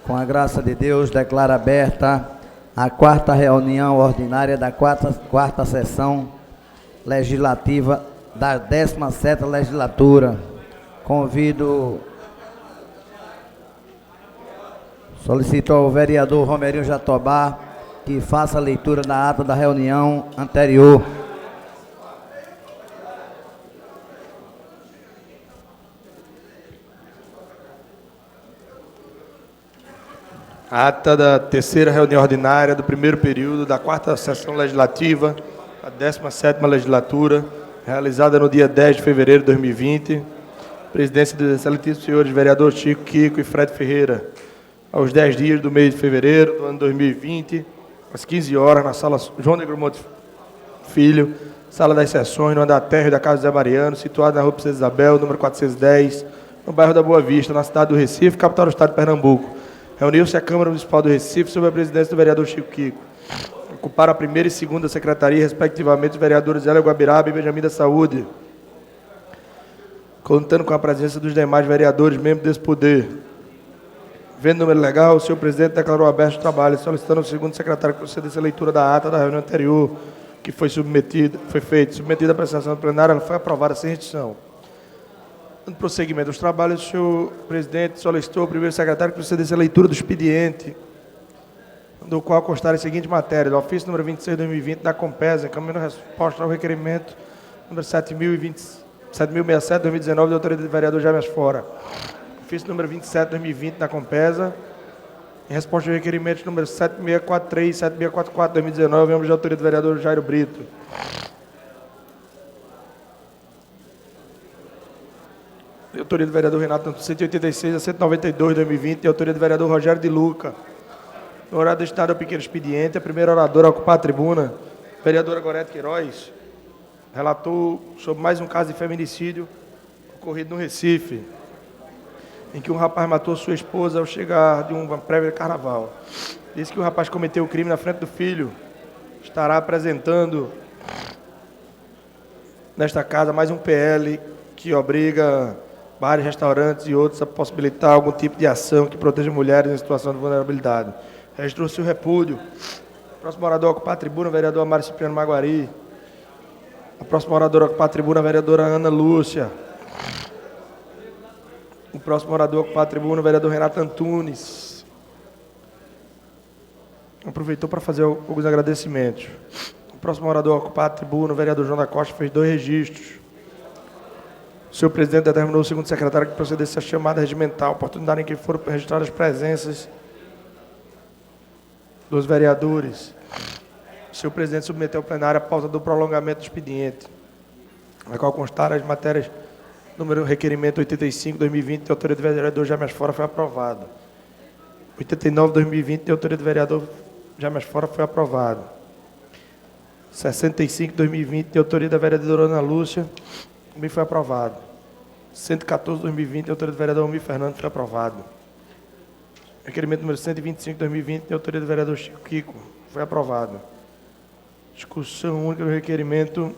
Com a graça de Deus, declaro aberta a quarta reunião ordinária da quarta sessão legislativa da 17ª legislatura. Solicito ao vereador Romerinho Jatobá que faça a leitura da ata da reunião anterior. A ata da terceira reunião ordinária do primeiro período da quarta sessão legislativa, da 17ª legislatura, realizada no dia 10 de fevereiro de 2020. Presidência dos excelentíssimos senhores vereadores Chico Kiko e Fred Ferreira, aos 10 dias do mês de fevereiro do ano 2020, às 15 horas, na sala João Negro Monte Filho, sala das sessões, no andar térreo da Casa Zé Mariano, situada na rua Princesa Isabel, número 410, no bairro da Boa Vista, na cidade do Recife, capital do estado de Pernambuco. Reuniu-se a Câmara Municipal do Recife sob a presidência do vereador Chico Kiko. Ocuparam a primeira e segunda secretaria, respectivamente, os vereadores Hélio Guabiraba e Benjamin da Saúde, contando com a presença dos demais vereadores, membros desse poder. Vendo o número legal, o senhor presidente declarou aberto o trabalho, solicitando ao segundo secretário que procedesse a leitura da ata da reunião anterior, que foi submetida à apreciação plenária, ela foi aprovada sem restrição. No prosseguimento dos trabalhos, o senhor presidente solicitou ao primeiro secretário que procedesse a leitura do expediente, do qual constar a seguinte matéria: do ofício número 26 de 2020 da Compesa, encaminhando resposta ao requerimento número 7067 de 2019, da autoria do vereador Jaime Asfora. Ofício número 27 de 2020 da Compesa, em resposta ao requerimento número 7643 e 7644 de 2019, ambos de autoria do vereador Jairo Brito. De autoria do vereador Renato, 186 a 192 de 2020, de autoria do vereador Rogério de Luca. No horário destinado ao pequeno expediente, a primeira oradora a ocupar a tribuna, vereadora Gorete Queiroz, relatou sobre mais um caso de feminicídio ocorrido no Recife, em que um rapaz matou sua esposa ao chegar de uma prévia de carnaval. Disse que o rapaz cometeu o crime na frente do filho. Estará apresentando nesta casa mais um PL que obriga bares, restaurantes e outros a possibilitar algum tipo de ação que proteja mulheres em situação de vulnerabilidade. Registrou-se o repúdio. Próximo orador a ocupar a tribuna, vereador Amário Cipriano Maguari. A próxima oradora a ocupar a tribuna, a vereadora Ana Lúcia. O próximo orador a ocupar a tribuna, o vereador Renato Antunes. Aproveitou para fazer alguns agradecimentos. O próximo orador a ocupar a tribuna, o vereador João da Costa, fez 2 registros. O senhor presidente determinou o segundo secretário que procedesse à chamada regimental, oportunidade em que foram registradas as presenças dos vereadores. O senhor presidente submeteu ao plenário a pauta do prolongamento do expediente, na qual constaram as matérias número requerimento 85/2020, de autoria do vereador Jaime Asfora, foi aprovado. 89/2020, de autoria do vereador Jaime Asfora, foi aprovado. 65/2020, de autoria da vereadora Ana Lúcia, também foi aprovado. 114/2020, de autoria do vereador Almir Fernando, foi aprovado. Requerimento número 125/2020, de autoria do vereador Chico Kiko, foi aprovado. Discussão única do requerimento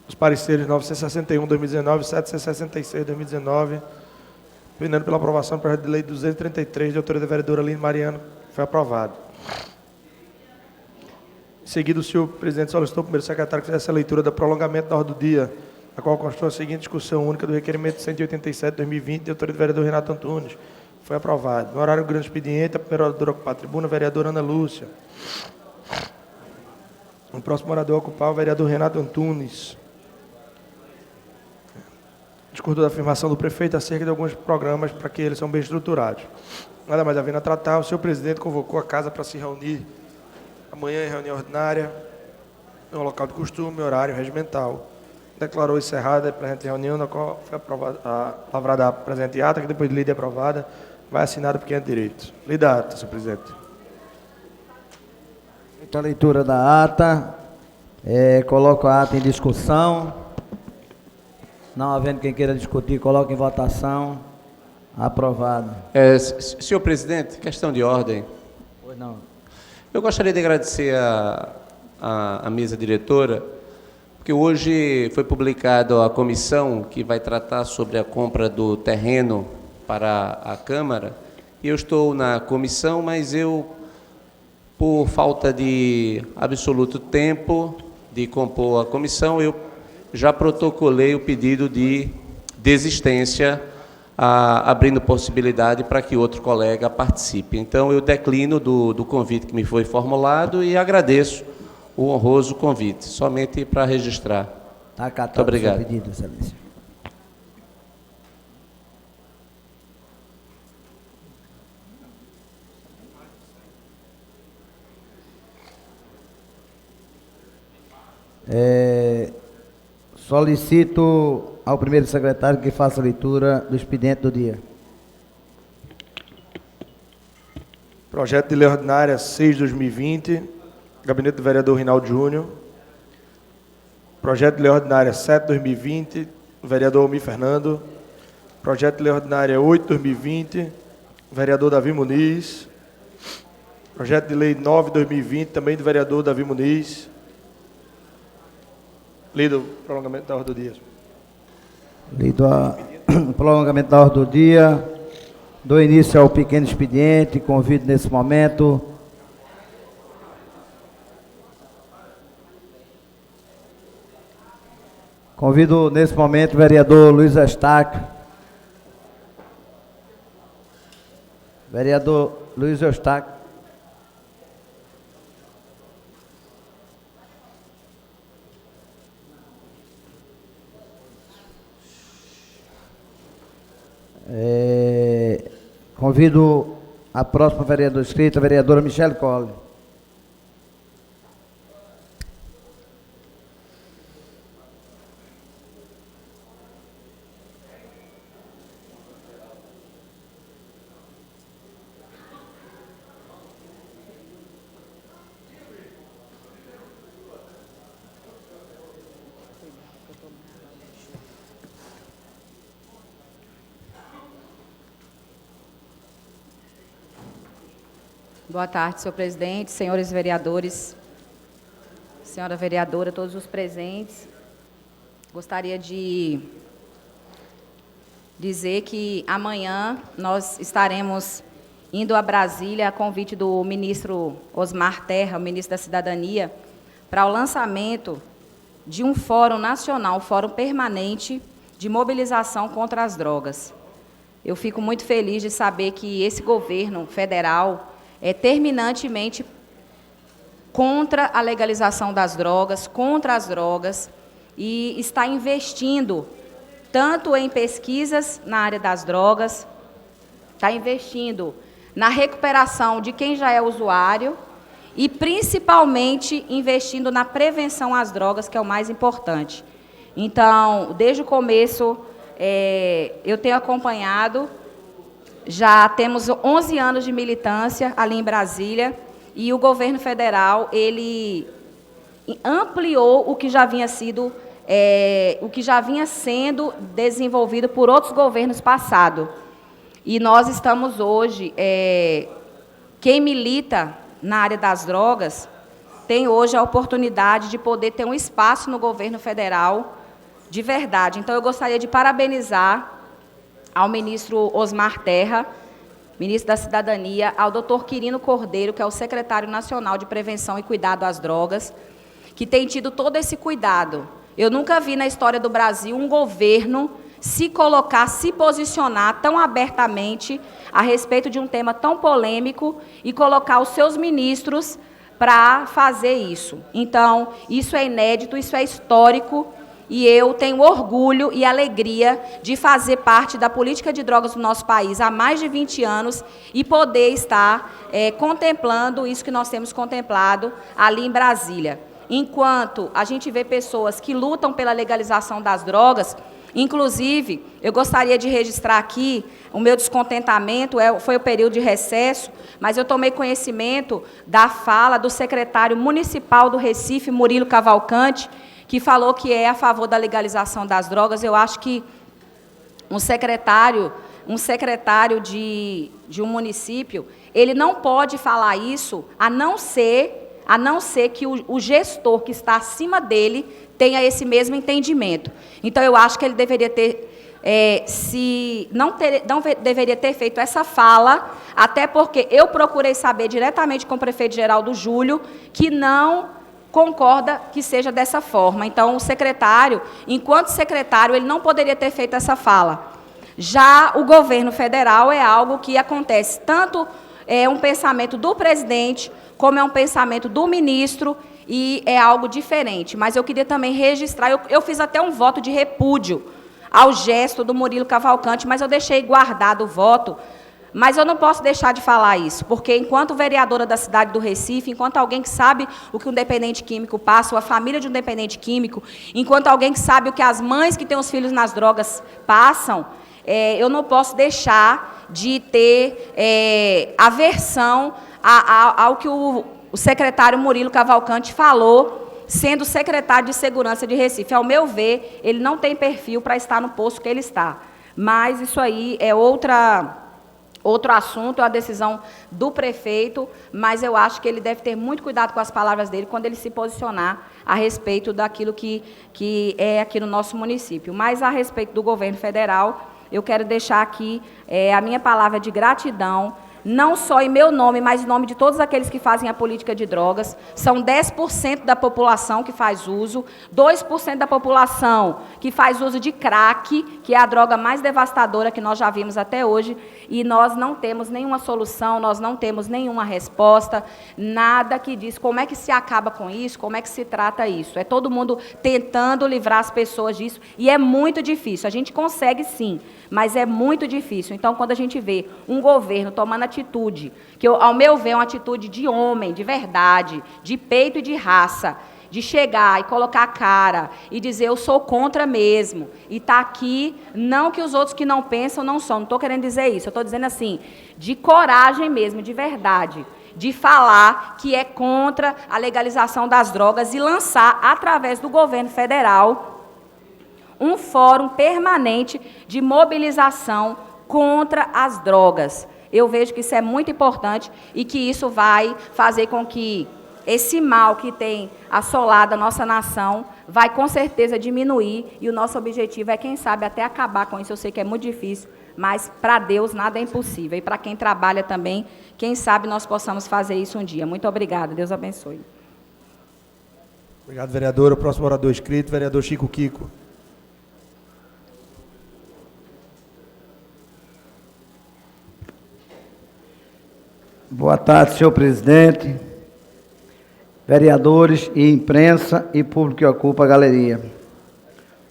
dos pareceres 961/2019 e 766/2019, pendendo pela aprovação do projeto de lei 233, de autoria da vereadora Aline Mariano, foi aprovado. Em seguida, o senhor presidente solicitou ao primeiro secretário que fizesse a leitura do prolongamento da ordem do dia, a qual constou a seguinte discussão única do requerimento 187/2020, de autoria do vereador Renato Antunes, foi aprovado. No horário do grande expediente, a primeira oradora a ocupar a tribuna, a vereadora Ana Lúcia. O próximo orador a ocupar, o vereador Renato Antunes. Discordou da afirmação do prefeito acerca de alguns programas para que eles são bem estruturados. Nada mais havendo a tratar, o senhor presidente convocou a casa para se reunir amanhã em reunião ordinária, no local de costume, horário regimental. Declarou encerrada a presente reunião, na qual foi lavrada a presente ata, que depois de lida e aprovada, vai assinada por quem é de direito. Lida a ata, senhor presidente. Feita a leitura da ata, coloco a ata em discussão. Não havendo quem queira discutir, coloco em votação. Aprovado. Senhor presidente, questão de ordem. Pois não. Eu gostaria de agradecer a mesa diretora, porque hoje foi publicado a comissão que vai tratar sobre a compra do terreno para a Câmara, Eu estou na comissão, mas por falta de absoluto tempo de compor a comissão, eu já protocolei o pedido de desistência, abrindo possibilidade para que outro colega participe. Então, eu declino do convite que me foi formulado e agradeço o honroso convite, somente para registrar. Está acatado. Muito obrigado. O seu pedido, excelência. Solicito ao primeiro secretário que faça a leitura do expediente do dia. Projeto de Lei Ordinária 6/2020, Gabinete do Vereador Rinaldo Júnior. Projeto de Lei Ordinária 7/2020, Vereador Almir Fernando. Projeto de Lei Ordinária 8/2020, Vereador Davi Muniz. Projeto de Lei 9/2020, também do Vereador Davi Muniz. Lei do prolongamento da ordem do dia. Lei do prolongamento da ordem do dia. Dou início ao pequeno expediente. Convido nesse momento o vereador Luiz Eustáquio. Vereador Luiz Eustáquio. Convido a próxima vereadora inscrita, a vereadora Michele Colli. Boa tarde, senhor presidente, senhores vereadores, senhora vereadora, todos os presentes. Gostaria de dizer que amanhã nós estaremos indo a Brasília a convite do ministro Osmar Terra, o ministro da Cidadania, para o lançamento de um fórum nacional, fórum permanente de mobilização contra as drogas. Eu fico muito feliz de saber que esse governo federal é terminantemente contra a legalização das drogas, contra as drogas, e está investindo tanto em pesquisas na área das drogas, está investindo na recuperação de quem já é usuário e, principalmente, investindo na prevenção às drogas, que é o mais importante. Então, desde o começo, eu tenho acompanhado. Já temos 11 anos de militância ali em Brasília e o governo federal, ele ampliou o que já vinha sendo desenvolvido por outros governos passados. E nós estamos hoje, quem milita na área das drogas, tem hoje a oportunidade de poder ter um espaço no governo federal de verdade. Então, eu gostaria de parabenizar ao ministro Osmar Terra, ministro da Cidadania, ao doutor Quirino Cordeiro, que é o secretário nacional de Prevenção e Cuidado às Drogas, que tem tido todo esse cuidado. Eu nunca vi na história do Brasil um governo se colocar, se posicionar tão abertamente a respeito de um tema tão polêmico e colocar os seus ministros para fazer isso. Então, isso é inédito, isso é histórico. E eu tenho orgulho e alegria de fazer parte da política de drogas do nosso país há mais de 20 anos e poder estar contemplando isso que nós temos contemplado ali em Brasília. Enquanto a gente vê pessoas que lutam pela legalização das drogas, inclusive, eu gostaria de registrar aqui o meu descontentamento, foi o período de recesso, mas eu tomei conhecimento da fala do secretário municipal do Recife, Murilo Cavalcante, que falou que é a favor da legalização das drogas. Eu acho que um secretário de um município, ele não pode falar isso, a não ser que o gestor que está acima dele tenha esse mesmo entendimento. Então, eu acho que ele deveria ter se não deveria ter feito essa fala, até porque eu procurei saber diretamente com o prefeito Geraldo Júlio, que não concorda que seja dessa forma. Então, o secretário, enquanto secretário, ele não poderia ter feito essa fala. Já o governo federal é algo que acontece, tanto é um pensamento do presidente, como é um pensamento do ministro, e é algo diferente. Mas eu queria também registrar, eu fiz até um voto de repúdio ao gesto do Murilo Cavalcante, mas eu deixei guardado o voto. Mas eu não posso deixar de falar isso, porque enquanto vereadora da cidade do Recife, enquanto alguém que sabe o que um dependente químico passa, ou a família de um dependente químico, enquanto alguém que sabe o que as mães que têm os filhos nas drogas passam, eu não posso deixar de ter aversão ao que o secretário Murilo Cavalcante falou, sendo secretário de Segurança de Recife. Ao meu ver, ele não tem perfil para estar no posto que ele está. Mas isso aí é outro assunto, é a decisão do prefeito, mas eu acho que ele deve ter muito cuidado com as palavras dele quando ele se posicionar a respeito daquilo que é aqui no nosso município. Mas a respeito do governo federal, eu quero deixar aqui a minha palavra de gratidão, não só em meu nome, mas em nome de todos aqueles que fazem a política de drogas. São 10% da população que faz uso, 2% da população que faz uso de crack, que é a droga mais devastadora que nós já vimos até hoje, e nós não temos nenhuma solução, nós não temos nenhuma resposta, nada que diz como é que se acaba com isso, como é que se trata isso. É todo mundo tentando livrar as pessoas disso, e é muito difícil. A gente consegue sim, mas é muito difícil. Então, quando a gente vê um governo tomando atitude, que ao meu ver é uma atitude de homem, de verdade, de peito e de raça, de chegar e colocar a cara e dizer eu sou contra mesmo, e está aqui, não que os outros que não pensam não são, não estou querendo dizer isso, eu estou dizendo assim, de coragem mesmo, de verdade, de falar que é contra a legalização das drogas e lançar, através do governo federal, um fórum permanente de mobilização contra as drogas. Eu vejo que isso é muito importante e que isso vai fazer com que esse mal que tem assolado a nossa nação vai com certeza diminuir, e o nosso objetivo é, quem sabe, até acabar com isso. Eu sei que é muito difícil, mas para Deus nada é impossível. E para quem trabalha também, quem sabe nós possamos fazer isso um dia. Muito obrigada. Deus abençoe. Obrigado, vereadora. O próximo orador inscrito, vereador Chico Kiko. Boa tarde, senhor presidente, vereadores e imprensa e público que ocupa a galeria.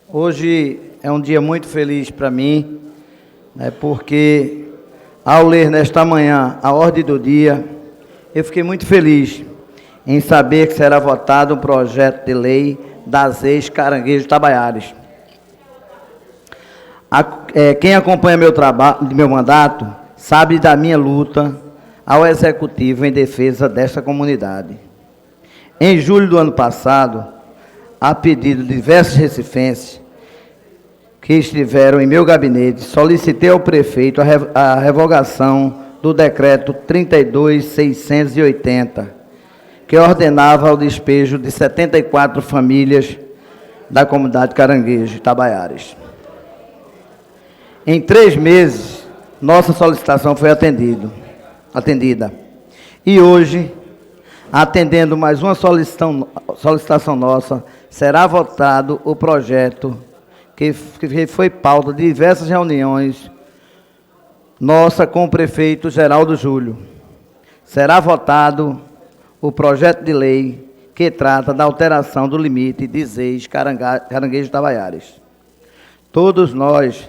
Hoje é um dia muito feliz para mim, porque ao ler nesta manhã a ordem do dia, eu fiquei muito feliz em saber que será votado um projeto de lei das ex-caranguejos Tabaiaras. Quem acompanha meu mandato sabe da minha luta ao Executivo em defesa desta comunidade. Em julho do ano passado, a pedido de diversos recifenses que estiveram em meu gabinete, solicitei ao prefeito a revogação do decreto 32.680, que ordenava o despejo de 74 famílias da comunidade Caranguejo Tabaiaras. Em 3 meses, nossa solicitação foi atendida. E hoje, atendendo mais uma solicitação nossa, será votado o projeto que foi pauta de diversas reuniões nossa com o prefeito Geraldo Júlio. Será votado o projeto de lei que trata da alteração do limite de ex-caranguejos Tabaiaras. Todos nós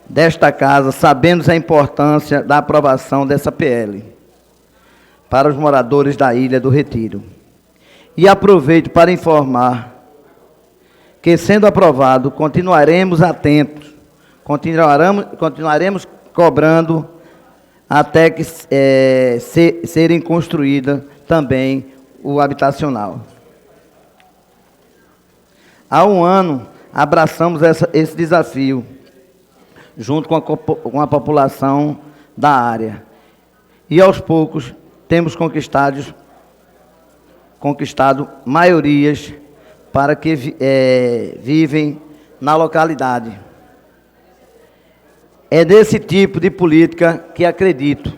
desta casa sabemos a importância da aprovação dessa PL para os moradores da Ilha do Retiro. E aproveito para informar que, sendo aprovado, continuaremos atentos, continuaremos cobrando até que serem construídas também o habitacional. Há um ano, abraçamos esse desafio, junto com a população da área. E, aos poucos, temos conquistado maiorias para que vivem na localidade. É desse tipo de política que acredito.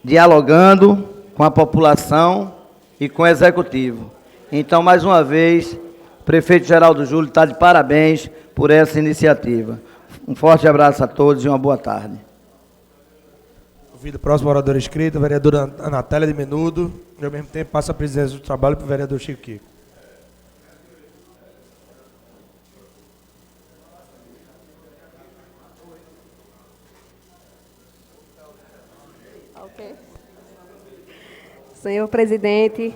Dialogando com a população e com o Executivo. Então, mais uma vez, o prefeito Geraldo Júlio está de parabéns por essa iniciativa. Um forte abraço a todos e uma boa tarde. Convido o próximo orador inscrito, a vereadora Natália de Menudo, e ao mesmo tempo passa a presidência do trabalho para o vereador Chico Kiko. Senhor presidente,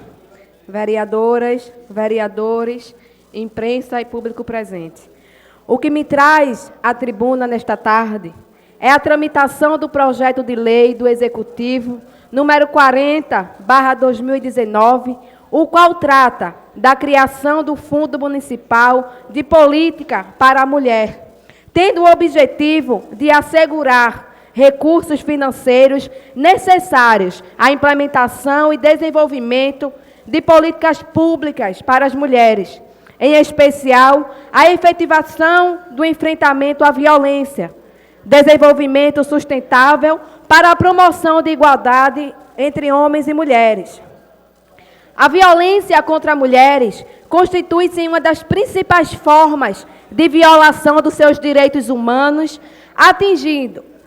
vereadoras, vereadores, imprensa e público presente. O que me traz à tribuna nesta tarde é a tramitação do projeto de lei do Executivo número 40/2019, o qual trata da criação do Fundo Municipal de Política para a Mulher, tendo o objetivo de assegurar recursos financeiros necessários à implementação e desenvolvimento de políticas públicas para as mulheres, em especial a efetivação do enfrentamento à violência, desenvolvimento sustentável para a promoção de igualdade entre homens e mulheres. A violência contra mulheres constitui-se uma das principais formas de violação dos seus direitos humanos,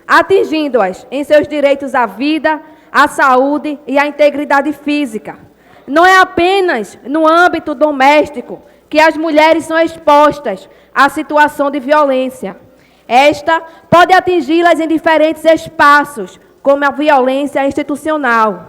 atingindo-as em seus direitos à vida, à saúde e à integridade física. Não é apenas no âmbito doméstico que as mulheres são expostas à situação de violência. Esta pode atingi-las em diferentes espaços, como a violência institucional.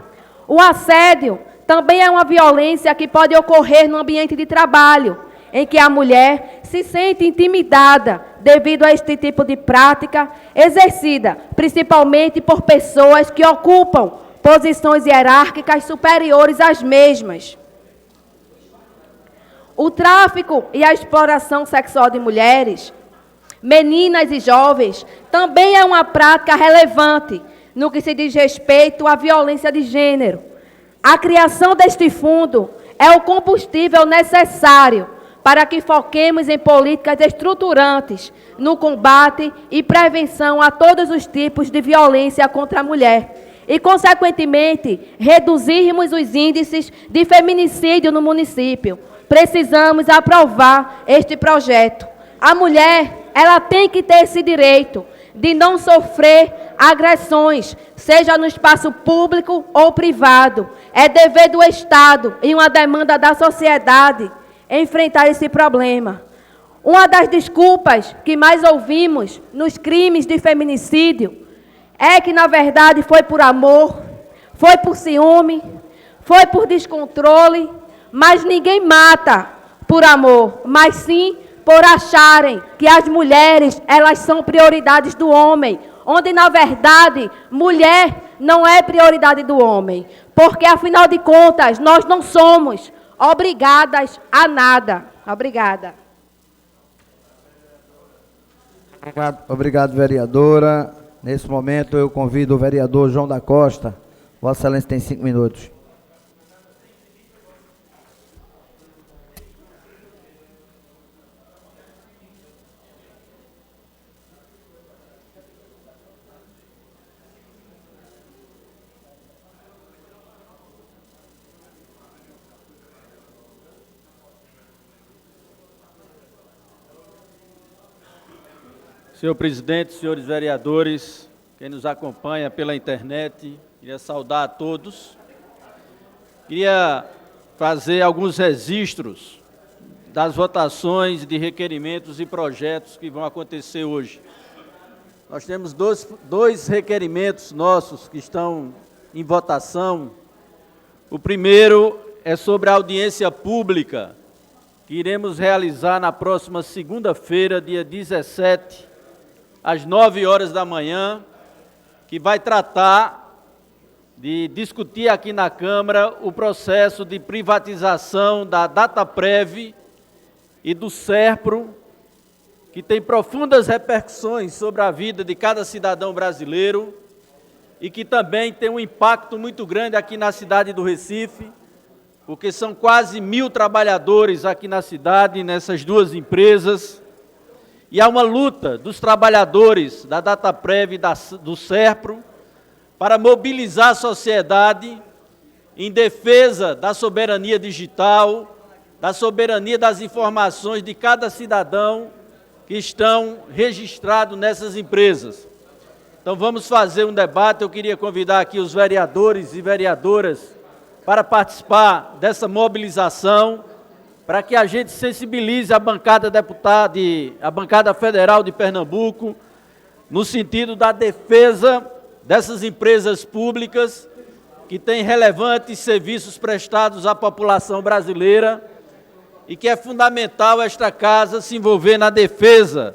O assédio também é uma violência que pode ocorrer no ambiente de trabalho, em que a mulher se sente intimidada devido a este tipo de prática exercida, principalmente por pessoas que ocupam posições hierárquicas superiores às mesmas. O tráfico e a exploração sexual de mulheres, meninas e jovens, também é uma prática relevante no que se diz respeito à violência de gênero. A criação deste fundo é o combustível necessário para que foquemos em políticas estruturantes no combate e prevenção a todos os tipos de violência contra a mulher e, consequentemente, reduzirmos os índices de feminicídio no município. Precisamos aprovar este projeto. A mulher, ela tem que ter esse direito de não sofrer agressões, seja no espaço público ou privado. É dever do Estado e uma demanda da sociedade enfrentar esse problema. Uma das desculpas que mais ouvimos nos crimes de feminicídio é que, na verdade, foi por amor, foi por ciúme, foi por descontrole, mas ninguém mata por amor, mas sim por acharem que as mulheres, elas são prioridades do homem, onde, na verdade, mulher não é prioridade do homem, porque, afinal de contas, nós não somos obrigadas a nada. Obrigada. Obrigado, vereadora. Nesse momento, eu convido o vereador João da Costa. Vossa Excelência tem 5 minutos. Senhor presidente, senhores vereadores, quem nos acompanha pela internet, queria saudar a todos. Queria fazer alguns registros das votações de requerimentos e projetos que vão acontecer hoje. Nós temos dois requerimentos nossos que estão em votação. O primeiro é sobre a audiência pública, que iremos realizar na próxima segunda-feira, dia 17, às 9 horas da manhã, que vai tratar de discutir aqui na Câmara o processo de privatização da Dataprev e do Serpro, que tem profundas repercussões sobre a vida de cada cidadão brasileiro e que também tem um impacto muito grande aqui na cidade do Recife, porque são quase 1.000 trabalhadores aqui na cidade, nessas duas empresas, e há uma luta dos trabalhadores da Dataprev e do SERPRO para mobilizar a sociedade em defesa da soberania digital, da soberania das informações de cada cidadão que estão registrados nessas empresas. Então vamos fazer um debate. Eu queria convidar aqui os vereadores e vereadoras para participar dessa mobilização, para que a gente sensibilize a bancada deputada, a bancada federal de Pernambuco, no sentido da defesa dessas empresas públicas que têm relevantes serviços prestados à população brasileira e que é fundamental esta casa se envolver na defesa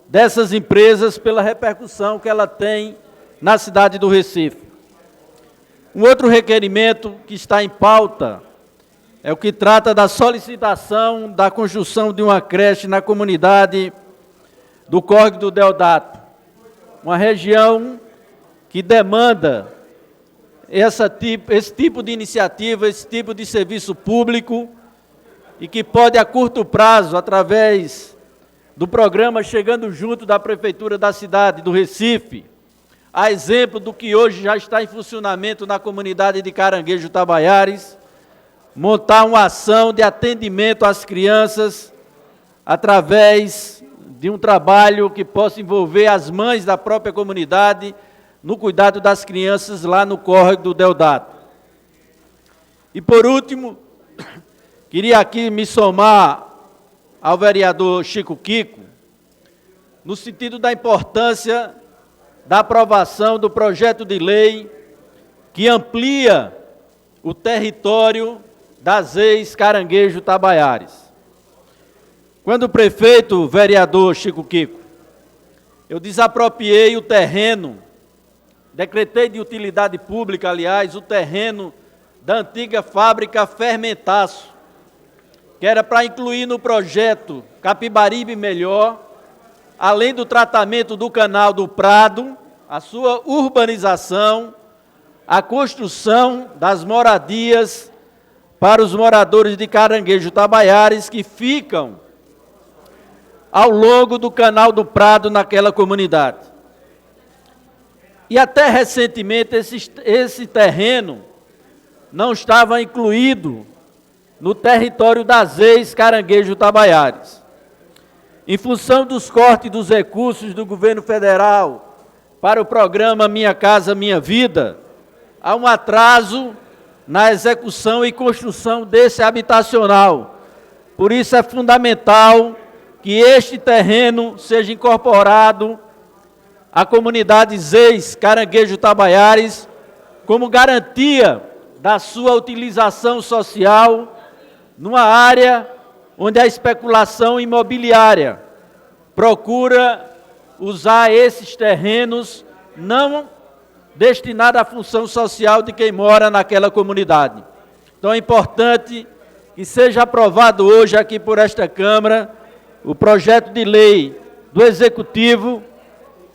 dessas empresas pela repercussão que ela tem na cidade do Recife. Um outro requerimento que está em pauta é o que trata da solicitação da construção de uma creche na comunidade do Córrego do Deodato, uma região que demanda esse tipo de iniciativa, esse tipo de serviço público, e que pode, a curto prazo, através do programa Chegando Junto da Prefeitura da cidade do Recife, a exemplo do que hoje já está em funcionamento na comunidade de Caranguejo Tabaiares, montar uma ação de atendimento às crianças através de um trabalho que possa envolver as mães da própria comunidade no cuidado das crianças lá no Córrego do Deodato. E, por último, queria aqui me somar ao vereador Chico Kiko, no sentido da importância da aprovação do projeto de lei que amplia o território das ex-Caranguejo Tabaiares. Quando o prefeito, o vereador Chico Kiko, eu desapropriei o terreno, decretei de utilidade pública, aliás, o terreno da antiga fábrica Fermentaço, que era para incluir no projeto Capibaribe Melhor, além do tratamento do canal do Prado, a sua urbanização, a construção das moradias para os moradores de Caranguejo Tabaiares que ficam ao longo do canal do Prado naquela comunidade. E até recentemente esse terreno não estava incluído no território das ex-Caranguejo Tabaiares. Em função dos cortes dos recursos do governo federal para o programa Minha Casa Minha Vida, há um atraso na execução e construção desse habitacional. Por isso é fundamental que este terreno seja incorporado à comunidade ex-Caranguejo Tabaiares como garantia da sua utilização social numa área onde a especulação imobiliária procura usar esses terrenos não destinados à função social de quem mora naquela comunidade. Então é importante que seja aprovado hoje aqui por esta Câmara o projeto de lei do Executivo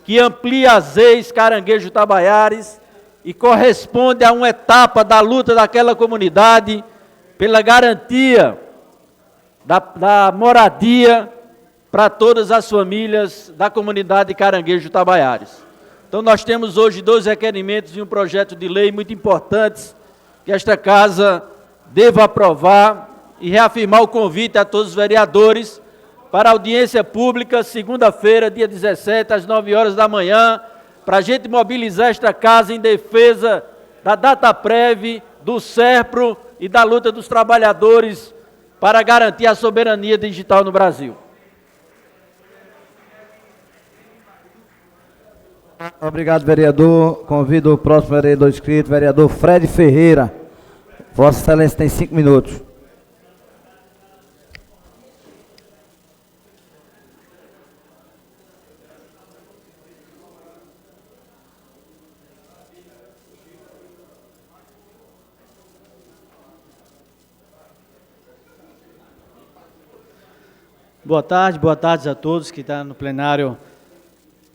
que amplia as ex-Caranguejo Tabaiares e corresponde a uma etapa da luta daquela comunidade pela garantia da moradia para todas as famílias da comunidade de Caranguejo Tabaiares. Então nós temos hoje 2 requerimentos e um projeto de lei muito importantes que esta casa deva aprovar e reafirmar o convite a todos os vereadores para a audiência pública, segunda-feira, dia 17, às 9 horas da manhã, para a gente mobilizar esta casa em defesa da Dataprev, do SERPRO e da luta dos trabalhadores para garantir a soberania digital no Brasil. Obrigado, vereador. Convido o próximo vereador inscrito, vereador Fred Ferreira. Vossa Excelência tem 5 minutos. Boa tarde a todos que estão no plenário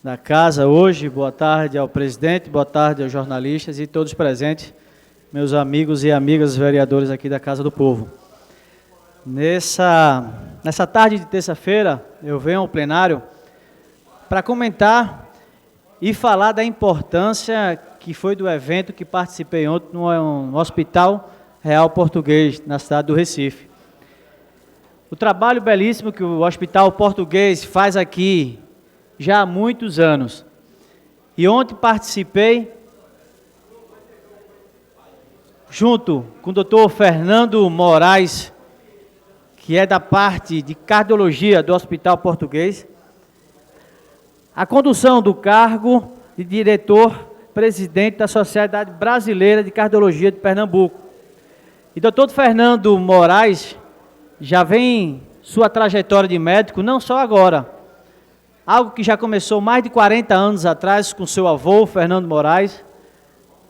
da casa hoje. Boa tarde ao presidente, boa tarde aos jornalistas e todos presentes, meus amigos e amigas vereadores aqui da Casa do Povo. Nessa nessa tarde de terça-feira, eu venho ao plenário para comentar e falar da importância que foi do evento que participei ontem no Hospital Real Português, na cidade do Recife. O trabalho belíssimo que o Hospital Português faz aqui já há muitos anos. E ontem participei, junto com o doutor Fernando Moraes, que é da parte de cardiologia do Hospital Português, a condução do cargo de diretor-presidente da Sociedade Brasileira de Cardiologia de Pernambuco. E doutor Fernando Moraes já vem sua trajetória de médico, não só agora, algo que já começou mais de 40 anos atrás com seu avô, Fernando Moraes,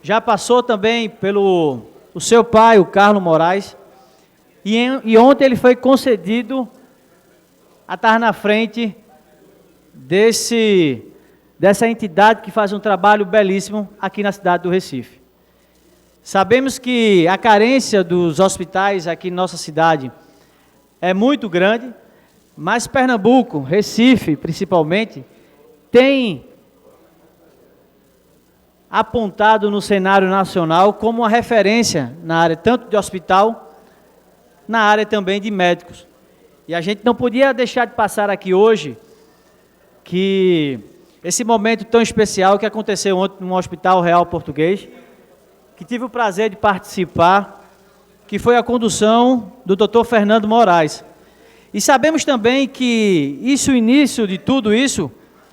já passou também pelo o seu pai, o Carlos Moraes, e ontem ele foi concedido a estar na frente dessa entidade que faz um trabalho belíssimo aqui na cidade do Recife. Sabemos que a carência dos hospitais aqui em nossa cidade é muito grande, mas Pernambuco, Recife principalmente, tem apontado no cenário nacional como uma referência na área tanto de hospital, na área também de médicos. E a gente não podia deixar de passar aqui hoje que esse momento tão especial que aconteceu ontem no Hospital Real Português, que tive o prazer de participar, que foi a condução do Dr. Fernando Moraes. E sabemos também que o início de tudo isso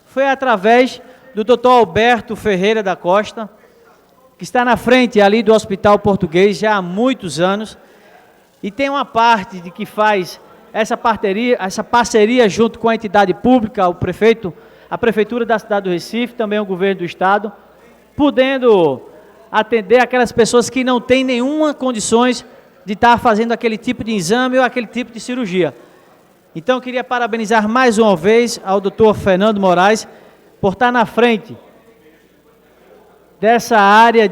foi através do Dr. Alberto Ferreira da Costa, que está na frente ali do Hospital Português já há muitos anos, e tem uma parte de que faz essa parceria junto com a entidade pública, o prefeito, a Prefeitura da cidade do Recife, também o governo do estado, podendo atender aquelas pessoas que não têm nenhuma condições de estar fazendo aquele tipo de exame ou aquele tipo de cirurgia. Então, eu queria parabenizar mais uma vez ao Dr. Fernando Moraes por estar na frente dessa área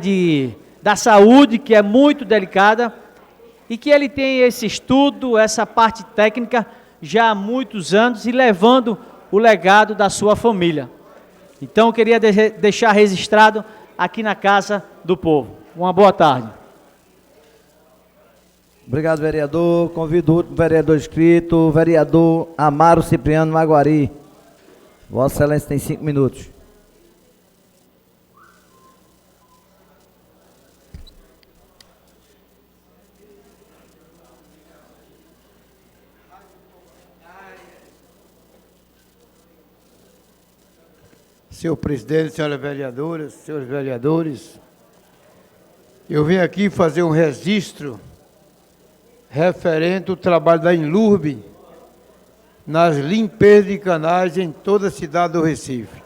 da saúde, que é muito delicada, e que ele tem esse estudo, essa parte técnica, já há muitos anos, e levando o legado da sua família. Então, eu queria deixar registrado aqui na Casa do Povo. Uma boa tarde. Obrigado, vereador. Convido o último vereador inscrito, o vereador Amaro Cipriano Maguari. Vossa Excelência tem 5 minutos. Senhor presidente, senhoras vereadoras, senhores vereadores, eu vim aqui fazer um registro referente ao trabalho da Inlurb nas limpezas de canais em toda a cidade do Recife.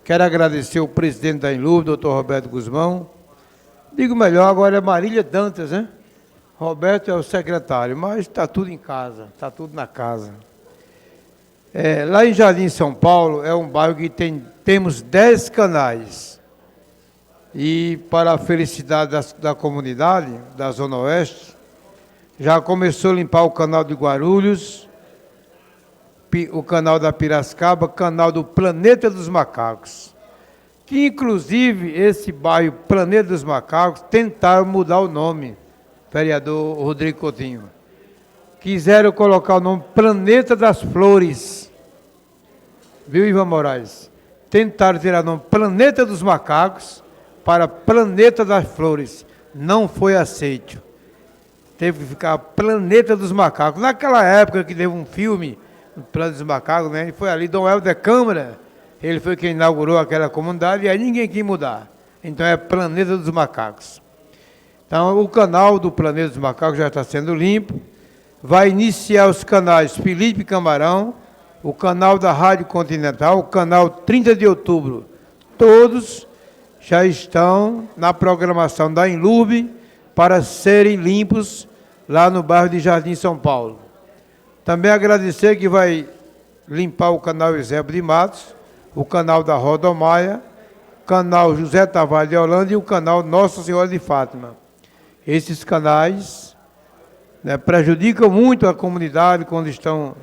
Quero agradecer ao presidente da Inlurb, doutor Roberto Guzmão. Digo melhor, agora é Marília Dantas, né? Roberto é o secretário, mas está tudo em casa, está tudo na casa. Lá em Jardim São Paulo, é um bairro que temos 10 canais. E para a felicidade da comunidade, da Zona Oeste, já começou a limpar o canal de Guarulhos, o canal da Piracicaba, o canal do Planeta dos Macacos. Que, inclusive, esse bairro Planeta dos Macacos tentaram mudar o nome, vereador Rodrigo Coutinho. Quiseram colocar o nome Planeta das Flores. Viu, Ivan Moraes? Tentaram tirar o nome Planeta dos Macacos para Planeta das Flores. Não foi aceito. Teve que ficar Planeta dos Macacos. Naquela época que teve um filme, o Planeta dos Macacos, né? Foi ali, Dom Helder Câmara, ele foi quem inaugurou aquela comunidade e aí ninguém quis mudar. Então é Planeta dos Macacos. Então o canal do Planeta dos Macacos já está sendo limpo. Vai iniciar os canais Felipe Camarão, o canal da Rádio Continental, o canal 30 de outubro. Todos já estão na programação da Inlurb para serem limpos lá no bairro de Jardim São Paulo. Também agradecer que vai limpar o canal Eusébio de Matos, o canal da Rodomaia, o canal José Tavares de Holanda e o canal Nossa Senhora de Fátima. Esses canais né, prejudicam muito a comunidade quando estão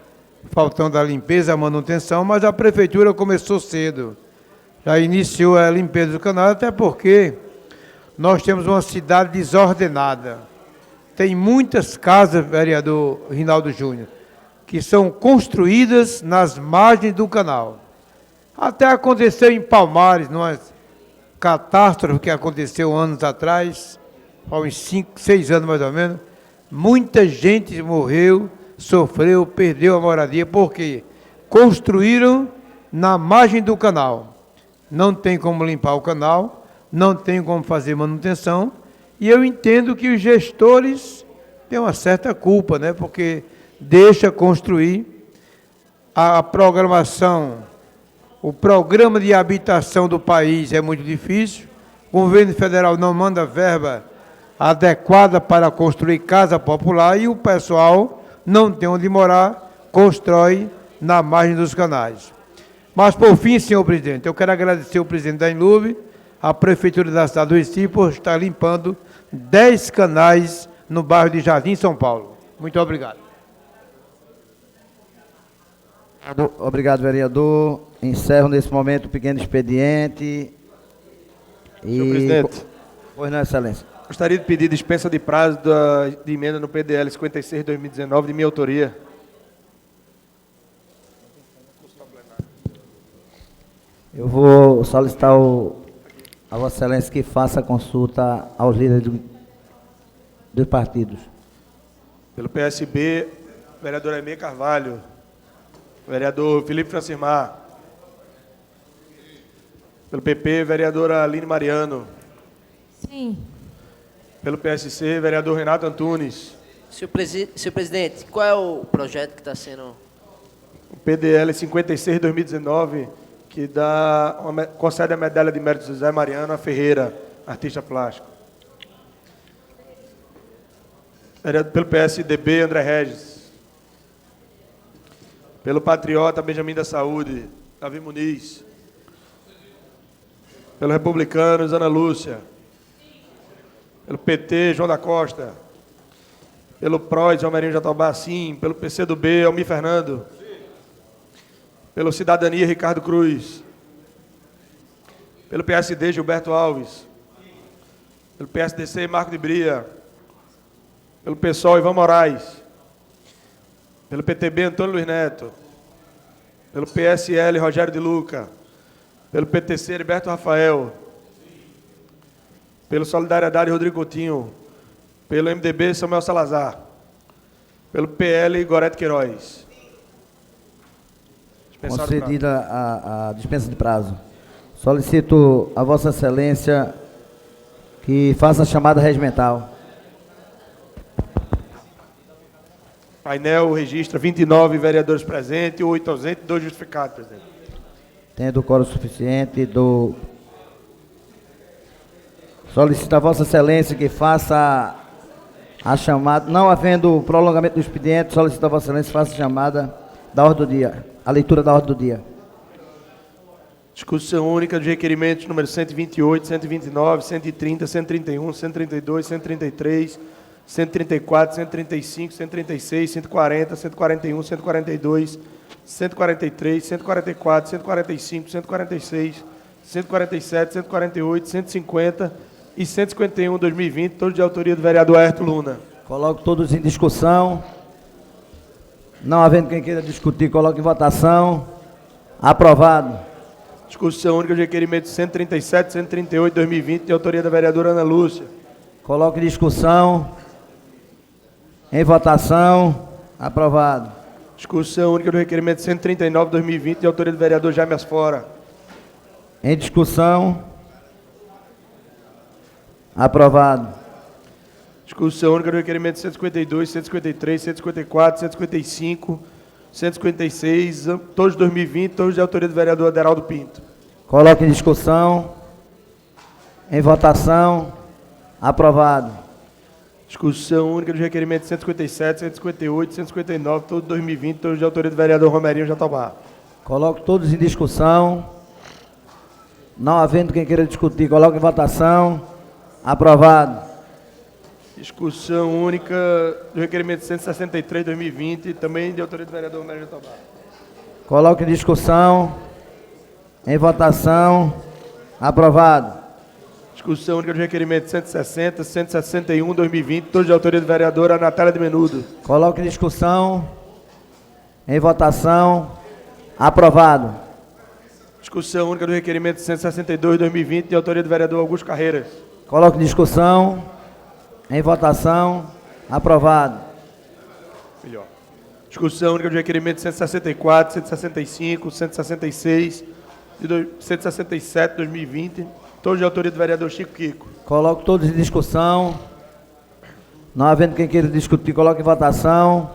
faltando a limpeza, a manutenção, mas a prefeitura começou cedo. Já iniciou a limpeza do canal, até porque nós temos uma cidade desordenada. Tem muitas casas, vereador Rinaldo Júnior, que são construídas nas margens do canal. Até aconteceu em Palmares, numa catástrofe que aconteceu anos atrás, há uns 5, 6 anos mais ou menos. Muita gente morreu, sofreu, perdeu a moradia, porque construíram na margem do canal. Não tem como limpar o canal, não tem como fazer manutenção, e eu entendo que os gestores têm uma certa culpa, né? Porque deixa construir a programação, o programa de habitação do país é muito difícil, o governo federal não manda verba adequada para construir casa popular e o pessoal não tem onde morar, constrói na margem dos canais. Mas, por fim, senhor presidente, eu quero agradecer ao presidente da Inlub, a Prefeitura da cidade do Recife, por estar limpando 10 canais no bairro de Jardim, São Paulo. Muito obrigado. Obrigado, vereador. Encerro nesse momento o pequeno expediente. Senhor presidente. Pois não, excelência. Gostaria de pedir dispensa de prazo de emenda no PDL 56/2019, de minha autoria. Eu vou solicitar a Vossa Excelência que faça a consulta aos líderes dos partidos. Pelo PSB, vereador Aimee Carvalho. Vereador Felipe Francimar. Pelo PP, vereadora Aline Mariano. Sim. Pelo PSC, vereador Renato Antunes. Senhor presidente, qual é o projeto que está sendo... O PDL 56/2019, que concede a medalha de mérito José Mariano a Ferreira, artista plástico. Pelo PSDB, André Regis. Pelo Patriota, Benjamin da Saúde, Davi Muniz. Pelo Republicanos, Ana Lúcia. Pelo PT, João da Costa. Pelo PROS, Almerinho Jatobá, sim. Pelo PCdoB, Almir Fernando. Pelo Cidadania, Ricardo Cruz. Pelo PSD, Gilberto Alves. Pelo PSDC, Marco de Bria. Pelo PSOL, Ivan Moraes. Pelo PTB, Antônio Luiz Neto. Pelo PSL, Rogério de Luca. Pelo PTC, Heriberto Rafael. Pelo Solidariedade, Rodrigo Coutinho. Pelo MDB, Samuel Salazar. Pelo PL, Gorete Queiroz. Concedida a dispensa de prazo. Solicito a Vossa Excelência que faça a chamada regimental. Painel registra 29 vereadores presentes, 8 ausentes e 2 justificados, presidente. Tendo quórum suficiente, solicito a Vossa Excelência que faça a chamada, não havendo prolongamento do expediente, solicito a Vossa Excelência que faça a chamada da ordem do dia, a leitura da ordem do dia. Discussão única dos requerimentos número 128, 129, 130, 131, 132, 133, 134, 135, 136, 140, 141, 142, 143, 144, 145, 146, 147, 148, 150 e 151, 2020, todos de autoria do vereador Aerto Luna. Coloco todos em discussão. Não havendo quem queira discutir, coloco em votação. Aprovado. Discussão única dos requerimentos 137, 138, 2020, de autoria da vereadora Ana Lúcia. Coloco em discussão. Em votação. Aprovado. Discussão única do requerimento 139, 2020, de autoria do vereador Jaime Asfora. Em discussão. Aprovado. Discussão única do requerimento 152, 153, 154, 155, 156, todos de 2020, todos de autoria do vereador Aderaldo Pinto. Coloco em discussão. Em votação. Aprovado. Discussão única dos requerimentos 157, 158, 159, todos de 2020, todos de autoria do vereador Romerinho Jatobá. Coloco todos em discussão. Não havendo quem queira discutir, coloco em votação. Aprovado. Discussão única do requerimento 163/2020, também de autoria do vereador Romero Jatobá. Coloque em discussão. Em votação. Aprovado. Discussão única do requerimento 160, 161/2020, todos de autoria do vereadora Natália de Menudo. Coloque em discussão. Em votação. Aprovado. Discussão única do requerimento 162/2020, de autoria do vereador Augusto Carreiras. Coloque em discussão. Em votação. Aprovado. Melhor. Discussão única do requerimento 164, 165, 166 e 167/2020, todos de autoria do vereador Chico Kiko. Coloque todos em discussão. Não havendo quem queira discutir, coloque em votação.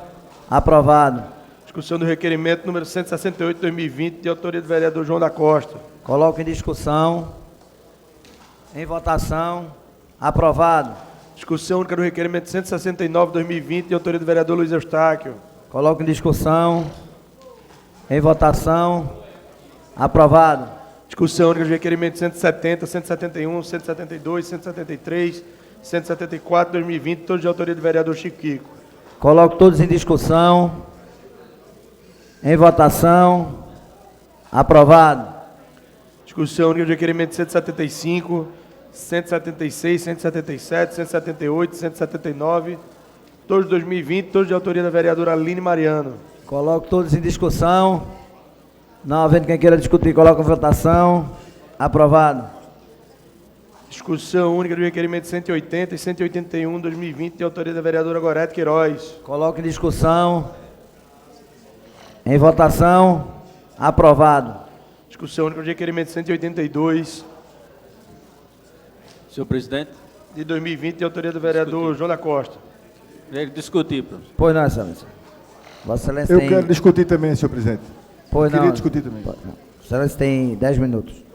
Aprovado. Discussão do requerimento número 168/2020, de autoria do vereador João da Costa. Coloque em discussão. Em votação. Aprovado. Discussão única do requerimento 169/2020, de autoria do vereador Luiz Eustáquio. Coloque em discussão. Em votação. Aprovado. Discussão única do requerimento 170, 171, 172, 173, 174/2020, todos de autoria do vereador Chico Kiko. Coloque todos em discussão. Em votação. Aprovado. Discussão única do requerimento 175, 176, 177, 178, 179, todos de 2020, todos de autoria da vereadora Aline Mariano. Coloque todos em discussão. Não havendo quem queira discutir, coloque em votação. Aprovado. Discussão única do requerimento 180 e 181/2020, de autoria da vereadora Gorete Queiroz. Coloque em discussão. Em votação. Aprovado. Discussão única do requerimento 182, Senhor presidente. de 2020, de autoria do vereador João da Costa. Queria discutir, professor. Pois não, excelência. Vossa excelência Eu tem... quero discutir também, senhor presidente. Pois Queria não. discutir também. Vossa excelência tem 10 minutos.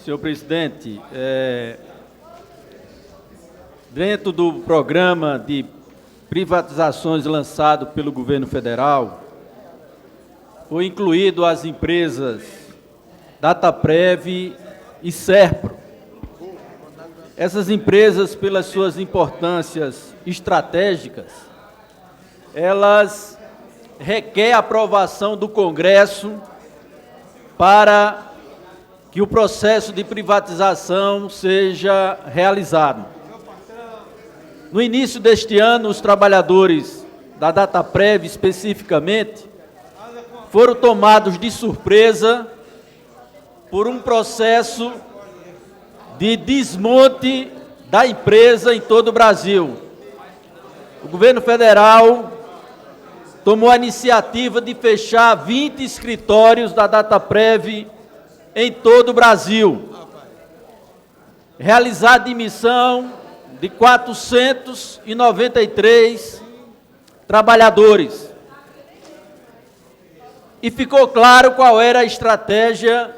Senhor presidente, dentro do programa de privatizações lançado pelo governo federal, foi incluído as empresas Dataprev e Serpro. Essas empresas, pelas suas importâncias estratégicas, elas requerem a aprovação do Congresso para que o processo de privatização seja realizado. No início deste ano, os trabalhadores da Dataprev, especificamente, foram tomados de surpresa por um processo de desmonte da empresa em todo o Brasil. O governo federal tomou a iniciativa de fechar 20 escritórios da Dataprev em todo o Brasil, realizar a demissão de 493 trabalhadores. E ficou claro qual era a estratégia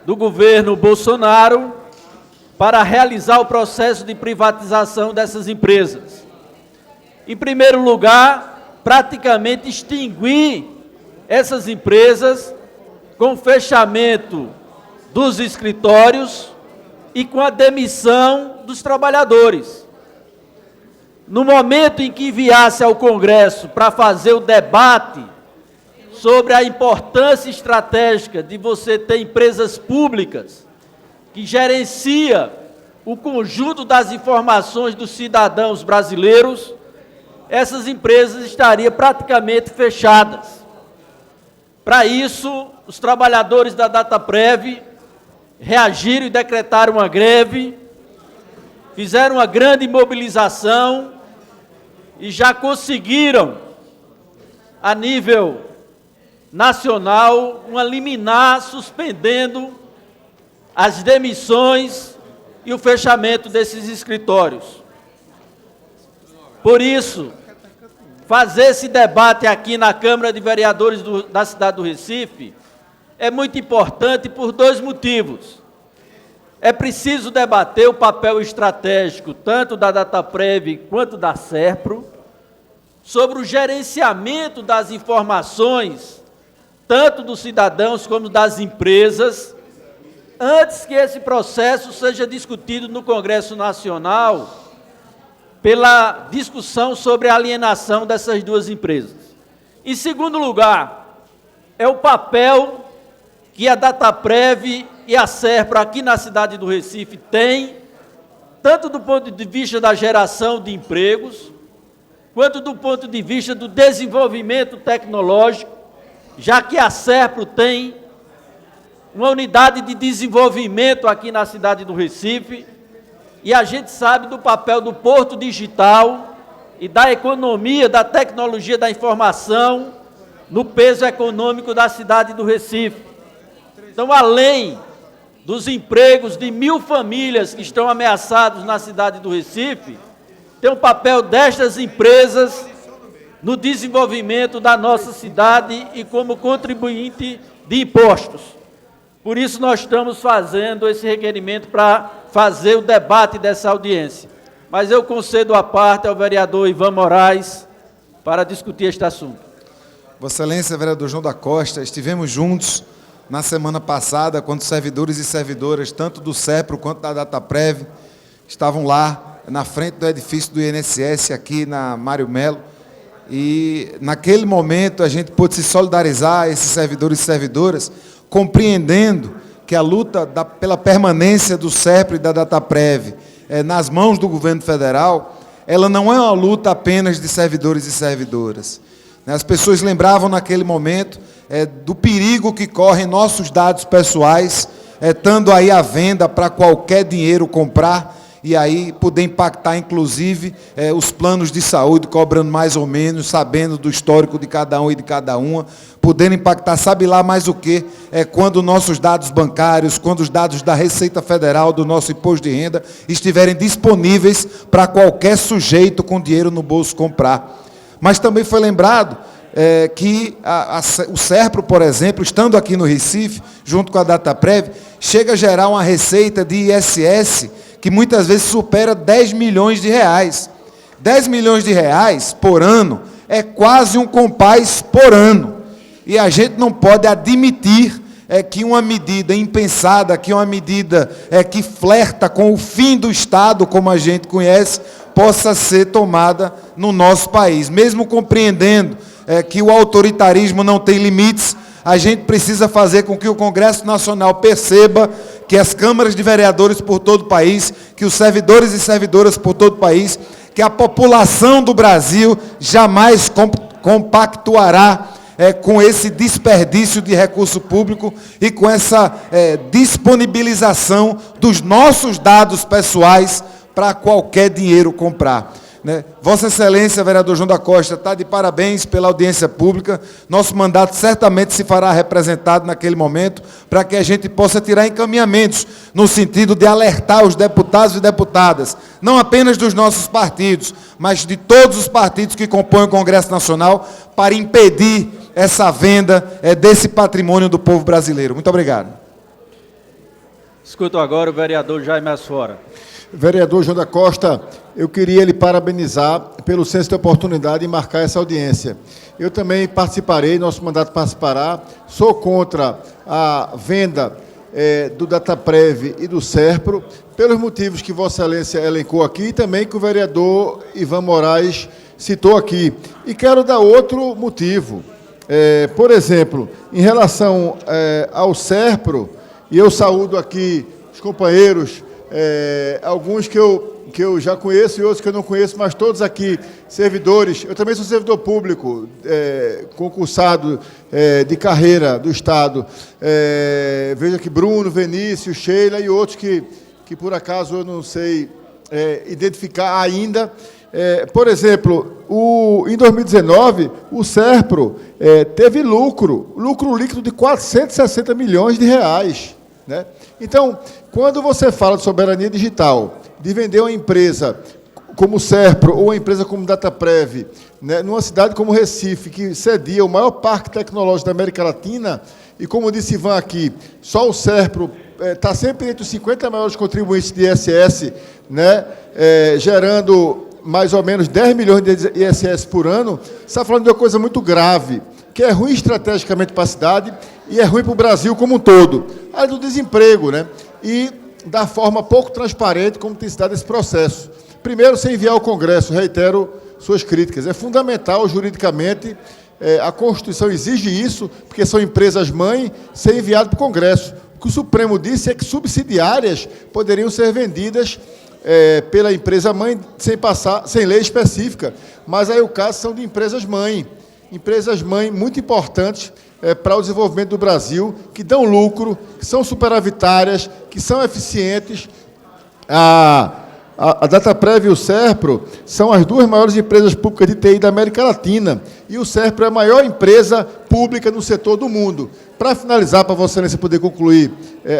do governo Bolsonaro para realizar o processo de privatização dessas empresas. Em primeiro lugar, praticamente extinguir essas empresas com o fechamento dos escritórios e com a demissão dos trabalhadores. No momento em que enviasse ao Congresso para fazer o debate sobre a importância estratégica de você ter empresas públicas que gerencia o conjunto das informações dos cidadãos brasileiros, essas empresas estariam praticamente fechadas. Para isso, os trabalhadores da Dataprev reagiram e decretaram uma greve, fizeram uma grande mobilização e já conseguiram, a nível nacional, uma liminar suspendendo as demissões e o fechamento desses escritórios. Por isso, fazer esse debate aqui na Câmara de Vereadores da cidade do Recife é muito importante por dois motivos. É preciso debater o papel estratégico tanto da Dataprev quanto da Serpro sobre o gerenciamento das informações, tanto dos cidadãos como das empresas, antes que esse processo seja discutido no Congresso Nacional, pela discussão sobre a alienação dessas duas empresas. Em segundo lugar, é o papel que a Dataprev e a Serpro aqui na cidade do Recife têm, tanto do ponto de vista da geração de empregos, quanto do ponto de vista do desenvolvimento tecnológico, já que a Serpro tem uma unidade de desenvolvimento aqui na cidade do Recife, e a gente sabe do papel do Porto Digital e da economia, da tecnologia da informação no peso econômico da cidade do Recife. Então, além dos empregos de 1.000 famílias que estão ameaçados na cidade do Recife, tem o papel destas empresas no desenvolvimento da nossa cidade e como contribuinte de impostos. Por isso, nós estamos fazendo esse requerimento para fazer o debate dessa audiência. Mas eu concedo a parte ao vereador Ivan Moraes para discutir este assunto. Vossa Excelência, vereador João da Costa, estivemos juntos na semana passada, quando servidores e servidoras, tanto do Serpro quanto da Dataprev, estavam lá na frente do edifício do INSS, aqui na Mário Melo, e naquele momento a gente pôde se solidarizar, esses servidores e servidoras, compreendendo que a luta pela permanência do Serpro e da Dataprev nas mãos do governo federal, ela não é uma luta apenas de servidores e servidoras. As pessoas lembravam naquele momento do perigo que correm nossos dados pessoais, estando aí à venda para qualquer dinheiro comprar, e aí poder impactar, inclusive, os planos de saúde, cobrando mais ou menos, sabendo do histórico de cada um e de cada uma, podendo impactar, sabe lá mais o quê, quando nossos dados bancários, quando os dados da Receita Federal, do nosso imposto de renda, estiverem disponíveis para qualquer sujeito com dinheiro no bolso comprar. Mas também foi lembrado que o Serpro, por exemplo, estando aqui no Recife, junto com a Dataprev, chega a gerar uma receita de ISS que muitas vezes supera 10 milhões de reais. 10 milhões de reais por ano é quase um compás por ano. E a gente não pode admitir que uma medida impensada, que uma medida que flerta com o fim do Estado, como a gente conhece, possa ser tomada no nosso país. Mesmo compreendendo que o autoritarismo não tem limites, a gente precisa fazer com que o Congresso Nacional perceba que as câmaras de vereadores por todo o país, que os servidores e servidoras por todo o país, que a população do Brasil jamais compactuará com esse desperdício de recurso público e com essa disponibilização dos nossos dados pessoais para qualquer dinheiro comprar. Vossa Excelência, vereador João da Costa, está de parabéns pela audiência pública. Nosso mandato certamente se fará representado naquele momento, para que a gente possa tirar encaminhamentos no sentido de alertar os deputados e deputadas, não apenas dos nossos partidos, mas de todos os partidos que compõem o Congresso Nacional, para impedir essa venda desse patrimônio do povo brasileiro. Muito obrigado. Escuto agora o vereador Jaime Asfora. Vereador João da Costa, eu queria lhe parabenizar pelo senso de oportunidade em marcar essa audiência. Eu também participarei, nosso mandato participará, sou contra a venda do Dataprev e do Serpro, pelos motivos que Vossa Excelência elencou aqui e também que o vereador Ivan Moraes citou aqui. E quero dar outro motivo. Por exemplo, em relação ao Serpro, e eu saúdo aqui os companheiros, alguns que eu já conheço e outros que eu não conheço, mas todos aqui, servidores. Eu também sou servidor público, concursado de carreira do Estado. Vejo aqui Bruno, Vinícius, Sheila e outros que por acaso eu não sei identificar ainda. Por exemplo, em 2019, o Serpro teve lucro líquido de 460 milhões de reais. Né? Então, quando você fala de soberania digital, de vender uma empresa como o Serpro ou uma empresa como Dataprev, né, numa cidade como Recife, que cedia o maior parque tecnológico da América Latina, e como disse Ivan aqui, só o Serpro está sempre entre os 50 maiores contribuintes de ISS, né, gerando mais ou menos 10 milhões de ISS por ano, você está falando de uma coisa muito grave, que é ruim estrategicamente para a cidade e é ruim para o Brasil como um todo. Além do desemprego, né? E da forma pouco transparente como tem se dado esse processo. Primeiro, sem enviar ao Congresso, reitero suas críticas. É fundamental, juridicamente, a Constituição exige isso, porque são empresas-mãe, ser enviado para o Congresso. O que o Supremo disse é que subsidiárias poderiam ser vendidas pela empresa-mãe sem lei específica. Mas aí o caso são de empresas-mãe. Empresas-mãe muito importantes para o desenvolvimento do Brasil, que dão lucro, que são superavitárias, que são eficientes. A Dataprev e o Serpro são as duas maiores empresas públicas de TI da América Latina, e o Serpro é a maior empresa pública no setor do mundo. Para finalizar, para Vossa Excelência poder concluir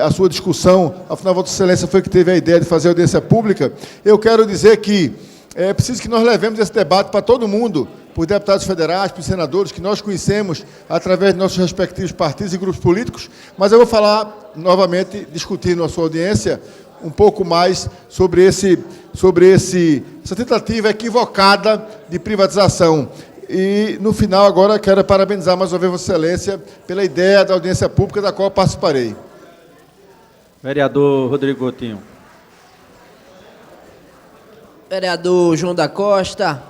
a sua discussão, afinal, Vossa Excelência foi que teve a ideia de fazer audiência pública, eu quero dizer que é preciso que nós levemos esse debate para todo mundo, para os deputados federais, para os senadores, que nós conhecemos através de nossos respectivos partidos e grupos políticos, mas eu vou falar novamente, discutindo a sua audiência, um pouco mais sobre essa tentativa equivocada de privatização. E, no final, agora, quero parabenizar mais uma vez Vossa Excelência pela ideia da audiência pública da qual participarei. Vereador Rodrigo Coutinho. Vereador João da Costa,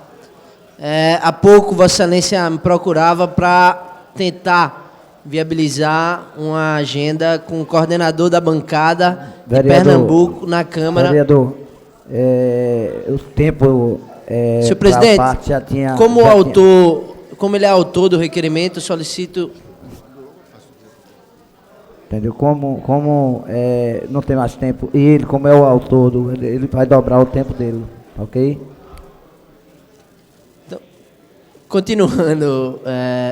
há pouco Vossa Excelência me procurava para tentar viabilizar uma agenda com o coordenador da bancada de Pernambuco na Câmara. Vereador, o tempo senhor presidente, parte já tinha... Como ele é autor do requerimento, solicito... Entendeu? Como não tem mais tempo, e ele, como é o autor, ele vai dobrar o tempo dele, ok? Então, continuando,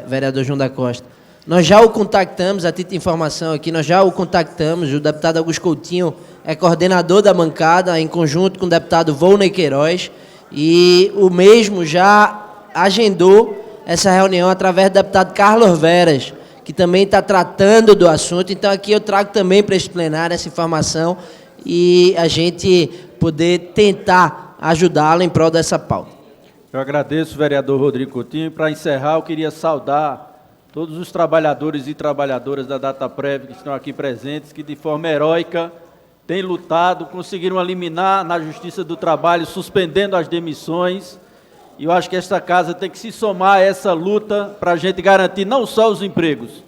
vereador João da Costa, nós já o contactamos, a título de informação aqui, o deputado Augusto Coutinho é coordenador da bancada, em conjunto com o deputado Volney Queiroz, e o mesmo já agendou essa reunião através do deputado Carlos Veras, que também está tratando do assunto. Então, aqui eu trago também para esse plenário essa informação e a gente poder tentar ajudá-lo em prol dessa pauta. Eu agradeço, vereador Rodrigo Coutinho. Para encerrar, eu queria saudar todos os trabalhadores e trabalhadoras da Dataprev que estão aqui presentes, que de forma heróica têm lutado, conseguiram eliminar na Justiça do Trabalho, suspendendo as demissões. E eu acho que esta casa tem que se somar a essa luta para a gente garantir não só os empregos,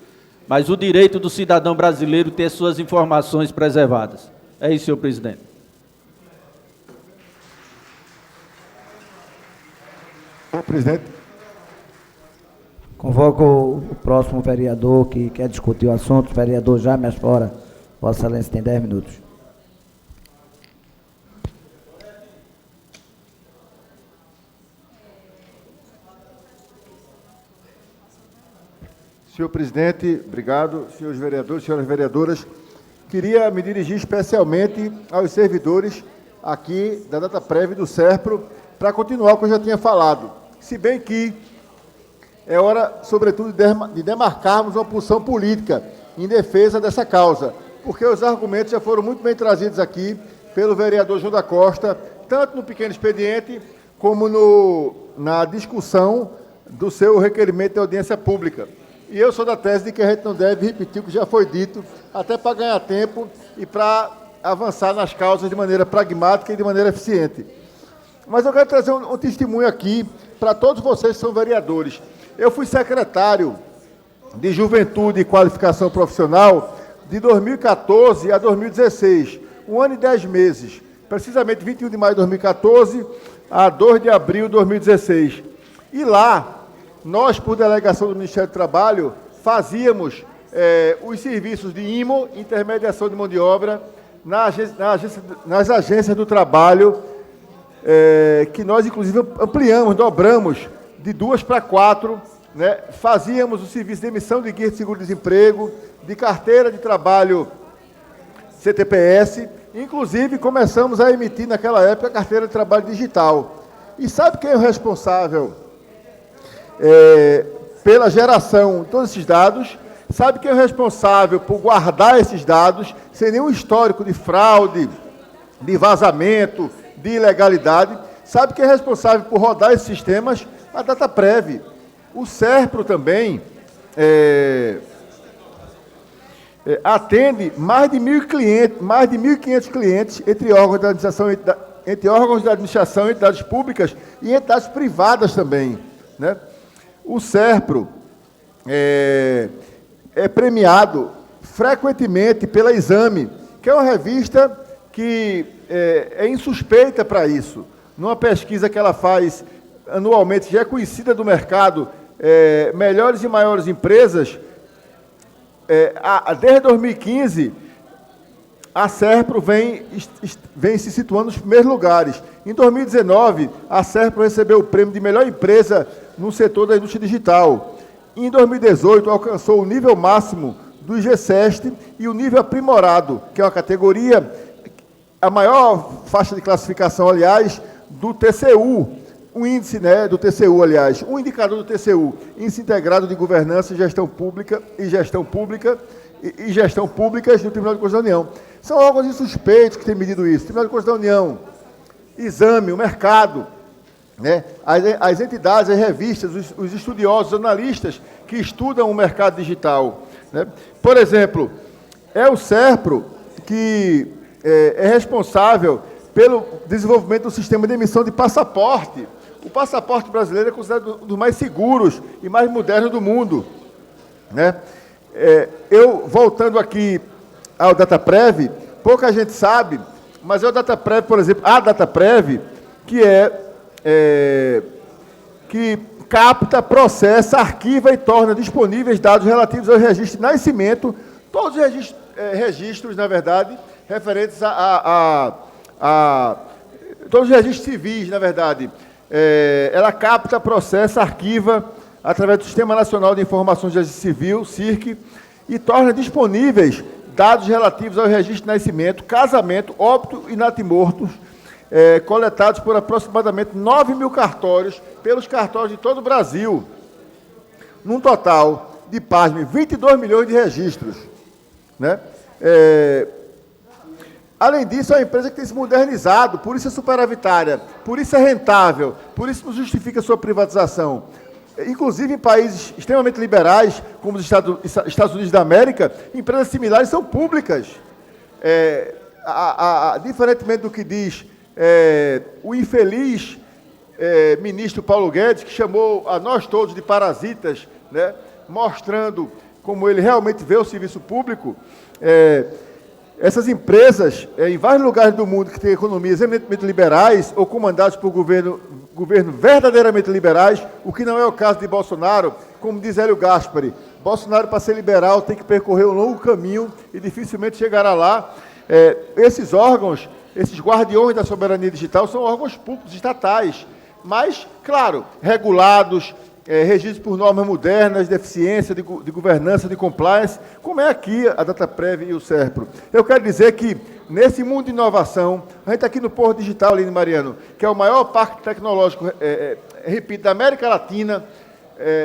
mas o direito do cidadão brasileiro ter suas informações preservadas. É isso, senhor presidente. Senhor presidente. Convoco o próximo vereador que quer discutir o assunto, vereador Jaime Asfora. Vossa Excelência tem 10 minutos. Senhor presidente, obrigado. Senhores vereadores, senhoras vereadoras, queria me dirigir especialmente aos servidores aqui da Dataprev e do Serpro para continuar o que eu já tinha falado. Se bem que é hora, sobretudo, de demarcarmos uma posição política em defesa dessa causa, porque os argumentos já foram muito bem trazidos aqui pelo vereador João da Costa, tanto no pequeno expediente como na discussão do seu requerimento de audiência pública. E eu sou da tese de que a gente não deve repetir o que já foi dito, até para ganhar tempo e para avançar nas causas de maneira pragmática e de maneira eficiente. Mas eu quero trazer um testemunho aqui para todos vocês que são vereadores. Eu fui secretário de Juventude e Qualificação Profissional de 2014 a 2016, 1 ano e 10 meses, precisamente 21 de maio de 2014 a 2 de abril de 2016. E lá, nós, por delegação do Ministério do Trabalho, fazíamos os serviços de IMO, intermediação de mão de obra, nas agências do trabalho, que nós, inclusive, ampliamos, dobramos de 2 para 4, né? Fazíamos o serviço de emissão de guia de seguro-desemprego, de carteira de trabalho CTPS, inclusive começamos a emitir, naquela época, a carteira de trabalho digital. E sabe quem é o responsável pela geração de todos esses dados? Sabe quem é o responsável por guardar esses dados sem nenhum histórico de fraude, de vazamento, de ilegalidade? sabe que é responsável por rodar esses sistemas? A Dataprev. O SERPRO também atende mais de 1.500 clientes entre órgãos da administração, entre órgãos da administração, entidades públicas e entidades privadas também, né? O SERPRO é premiado frequentemente pela Exame, que é uma revista que é insuspeita para isso. Numa pesquisa que ela faz anualmente, já é conhecida do mercado, melhores e maiores empresas, desde 2015, a SERPRO vem se situando nos primeiros lugares. Em 2019, a SERPRO recebeu o prêmio de melhor empresa no setor da indústria digital. Em 2018, alcançou o nível máximo do IGCEST e o nível aprimorado, que é uma categoria, a maior faixa de classificação, aliás, do TCU, o índice, né, do TCU, aliás, um indicador do TCU, Índice Integrado de Governança e Gestão Pública e Gestão Públicas do Tribunal de Contas da União. São órgãos insuspeitos que têm medido isso. Tribunal de Contas da União, Exame, o mercado, né, as entidades, as revistas, os estudiosos, os analistas que estudam o mercado digital, né? Por exemplo, é o SERPRO que é responsável pelo desenvolvimento do sistema de emissão de passaporte. O passaporte brasileiro é considerado um dos mais seguros e mais modernos do mundo, né? Voltando aqui ao Dataprev, pouca gente sabe, mas é o Dataprev, por exemplo, a Dataprev, que capta, processa, arquiva e torna disponíveis dados relativos ao registro de nascimento, todos os registros, na verdade, referentes todos os registros civis, na verdade. Ela capta, processa, arquiva, através do Sistema Nacional de Informações de Registro Civil, SIRC, e torna disponíveis dados relativos ao registro de nascimento, casamento, óbito e natimortos, coletados por aproximadamente 9 mil cartórios, pelos cartórios de todo o Brasil, num total de, pasme, 22 milhões de registros, né? Além disso, é uma empresa que tem se modernizado, por isso é superavitária, por isso é rentável, por isso não justifica sua privatização. Inclusive, em países extremamente liberais, como os Estados Unidos da América, empresas similares são públicas. Diferentemente do que diz o infeliz ministro Paulo Guedes, que chamou a nós todos de parasitas, né, mostrando como ele realmente vê o serviço público, essas empresas, em vários lugares do mundo que têm economias eminentemente liberais ou comandadas por governo verdadeiramente liberais, o que não é o caso de Bolsonaro, como diz Hélio Gaspari, Bolsonaro, para ser liberal, tem que percorrer um longo caminho e dificilmente chegará lá. Esses órgãos, esses guardiões da soberania digital, são órgãos públicos estatais, mas, claro, regulados, regidos por normas modernas de eficiência, de governança, de compliance, como é aqui a Dataprev e o SERPRO. Eu quero dizer que, nesse mundo de inovação, a gente está aqui no Porto Digital, Aline Mariano, que é o maior parque tecnológico, repito, da América Latina,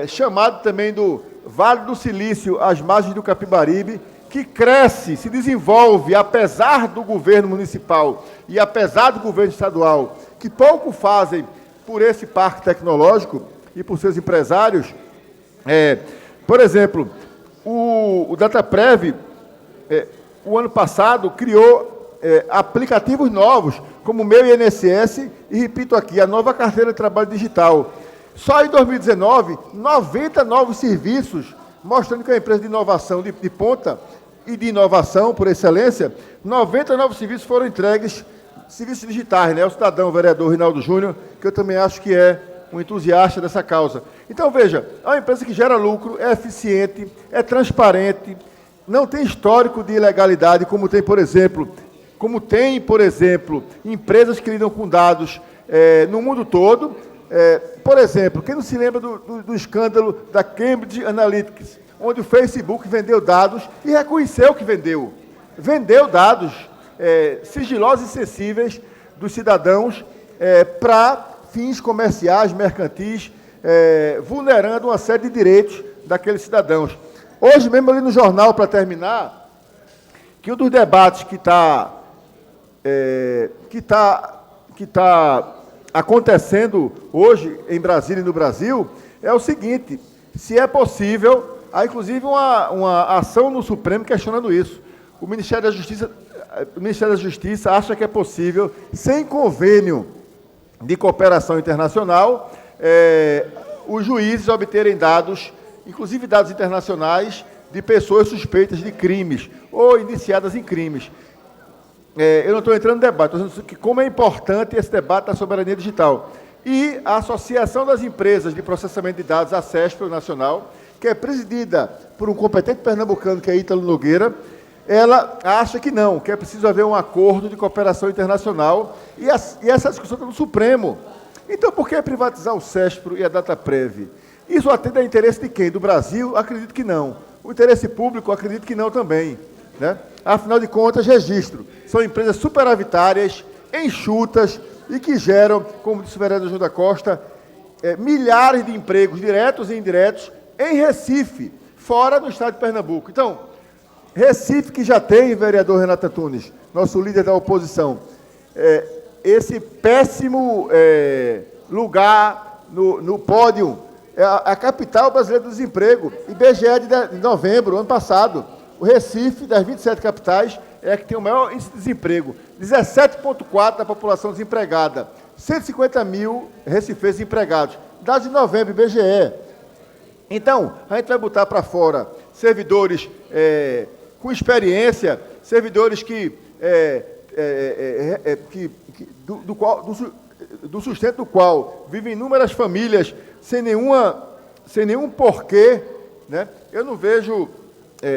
chamado também do Vale do Silício, às margens do Capibaribe, que cresce, se desenvolve, apesar do governo municipal e apesar do governo estadual, que pouco fazem por esse parque tecnológico e por seus empresários. Por exemplo, o Dataprev, o ano passado, criou aplicativos novos, como o Meu INSS, e repito aqui, a nova carteira de trabalho digital. Só em 2019, 90 novos serviços, mostrando que é uma empresa de inovação de ponta e de inovação por excelência, 90 novos serviços foram entregues, serviços digitais, né? O cidadão, o vereador Rinaldo Júnior, que eu também acho que é um entusiasta dessa causa. Então, veja, é uma empresa que gera lucro, é eficiente, é transparente, não tem histórico de ilegalidade, como tem, por exemplo, empresas que lidam com dados no mundo todo. Por exemplo, quem não se lembra do escândalo da Cambridge Analytica, onde o Facebook vendeu dados e reconheceu que vendeu. Vendeu dados sigilosos e sensíveis dos cidadãos para fins comerciais, mercantis, vulnerando uma série de direitos daqueles cidadãos. Hoje mesmo, ali no jornal, para terminar, que um dos debates que está acontecendo hoje em Brasília e no Brasil é o seguinte: se é possível, há inclusive uma ação no Supremo questionando isso. O Ministério da Justiça acha que é possível, sem convênio de cooperação internacional, os juízes obterem dados, inclusive dados internacionais, de pessoas suspeitas de crimes ou iniciadas em crimes. Eu não estou entrando no debate, estou dizendo que como é importante esse debate da soberania digital. E a Associação das Empresas de Processamento de Dados, a CESP Nacional, que é presidida por um competente pernambucano, que é Ítalo Nogueira, ela acha que não, que é preciso haver um acordo de cooperação internacional, e essa discussão está no Supremo. Então, por que privatizar o CESPRO e a Dataprev? Isso atende ao interesse de quem? Do Brasil? Acredito que não. O interesse público, acredito que não também, né? Afinal de contas, registro. São empresas superavitárias, enxutas, e que geram, como disse o vereador João da Costa, milhares de empregos diretos e indiretos em Recife, fora do estado de Pernambuco. Então, Recife, que já tem, vereador Renato Antunes, nosso líder da oposição, esse péssimo lugar no pódio, é a capital brasileira do desemprego, IBGE de novembro, ano passado. O Recife, das 27 capitais, é a que tem o maior índice de desemprego. 17,4% da população desempregada. 150 mil recifenses empregados. Dados de novembro, IBGE. Então, a gente vai botar para fora servidores com experiência, servidores do sustento do qual vivem inúmeras famílias sem nenhum porquê, né? Eu não vejo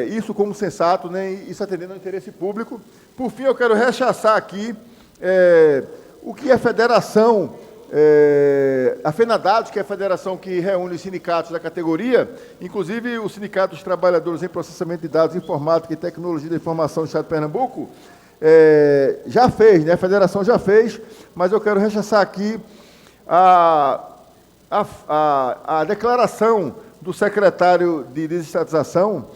isso como sensato, nem isso atendendo ao interesse público. Por fim, eu quero rechaçar aqui o que a federação, a FENADADOS, que é a federação que reúne os sindicatos da categoria, inclusive o Sindicato dos Trabalhadores em Processamento de Dados, Informática e Tecnologia da Informação do Estado de Pernambuco, já fez, né? A federação já fez, mas eu quero rechaçar aqui a declaração do secretário de Desestatização,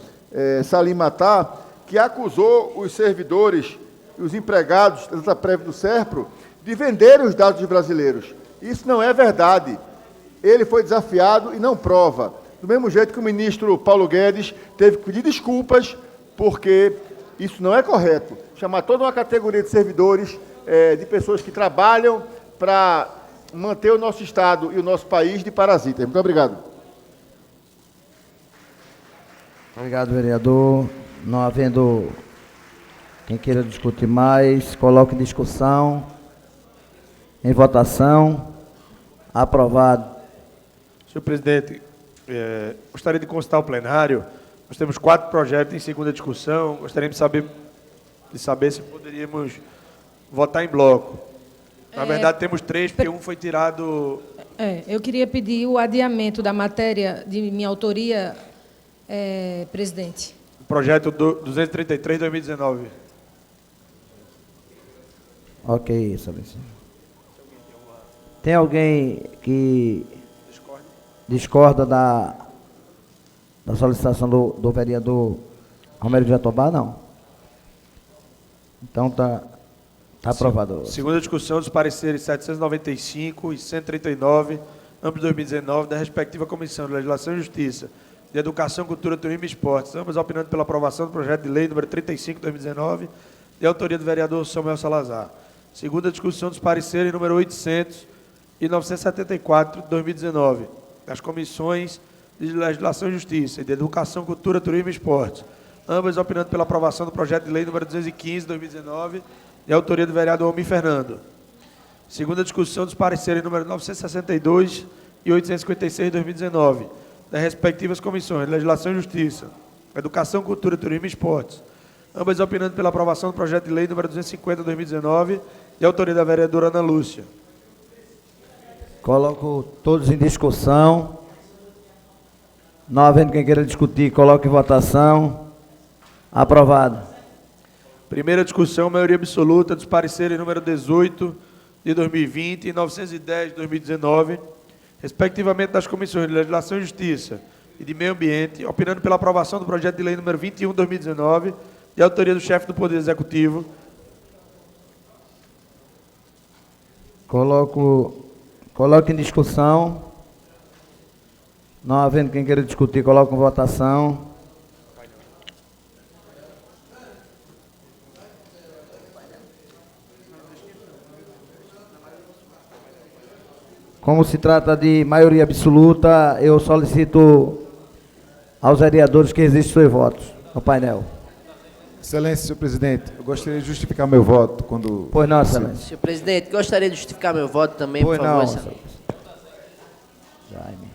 Salim Matar, que acusou os servidores e os empregados da Dataprev do SERPRO de venderem os dados dos brasileiros. Isso não é verdade. Ele foi desafiado e não prova. Do mesmo jeito que o ministro Paulo Guedes teve que pedir desculpas, porque isso não é correto. Chamar toda uma categoria de servidores, de pessoas que trabalham para manter o nosso Estado e o nosso país de parasitas. Muito obrigado. Obrigado, vereador. Não havendo quem queira discutir mais, coloque em discussão, em votação. Aprovado. Senhor presidente, gostaria de constar o plenário. Nós temos 4 projetos em segunda discussão. Gostaríamos de saber se poderíamos votar em bloco. Na verdade, temos 3, porque um foi tirado... Eu queria pedir o adiamento da matéria de minha autoria, presidente. Projeto 233, 2019. Ok, excelência. Tem alguém que discorda da solicitação do vereador Romero de Jatobá? Não. Então, está aprovado. Segunda discussão dos pareceres 795 e 139, ambos 2019, da respectiva Comissão de Legislação e Justiça, de Educação, Cultura, Turismo e Esportes, ambas opinando pela aprovação do projeto de lei número 35, 2019, de autoria do vereador Samuel Salazar. Segunda discussão dos pareceres número 800 e 974, 2019, das Comissões de Legislação e Justiça, de Educação, Cultura, Turismo e Esportes, ambas opinando pela aprovação do projeto de lei número 215, 2019, de autoria do vereador Almir Fernando. Segunda discussão dos pareceres número 962 e 856, 2019, das respectivas Comissões de Legislação e Justiça, Educação, Cultura, Turismo e Esportes, ambas opinando pela aprovação do projeto de lei número 250, 2019, de autoria da vereadora Ana Lúcia. Coloco todos em discussão. Não havendo quem queira discutir, coloque em votação. Aprovado. Primeira discussão, maioria absoluta dos pareceres número 18 de 2020 e 910 de 2019, respectivamente das Comissões de Legislação e Justiça e de Meio Ambiente, opinando pela aprovação do projeto de lei número 21 de 2019, de autoria do chefe do Poder Executivo. Coloco Coloque em discussão. Não havendo quem queira discutir, coloque em votação. Como se trata de maioria absoluta, eu solicito aos vereadores que resistam seus votos no painel. Excelência, senhor presidente, eu gostaria de justificar meu voto quando... Pois não, excelência. Senhor presidente, gostaria de justificar meu voto também, Pois por favor, não, excelência. Jaime.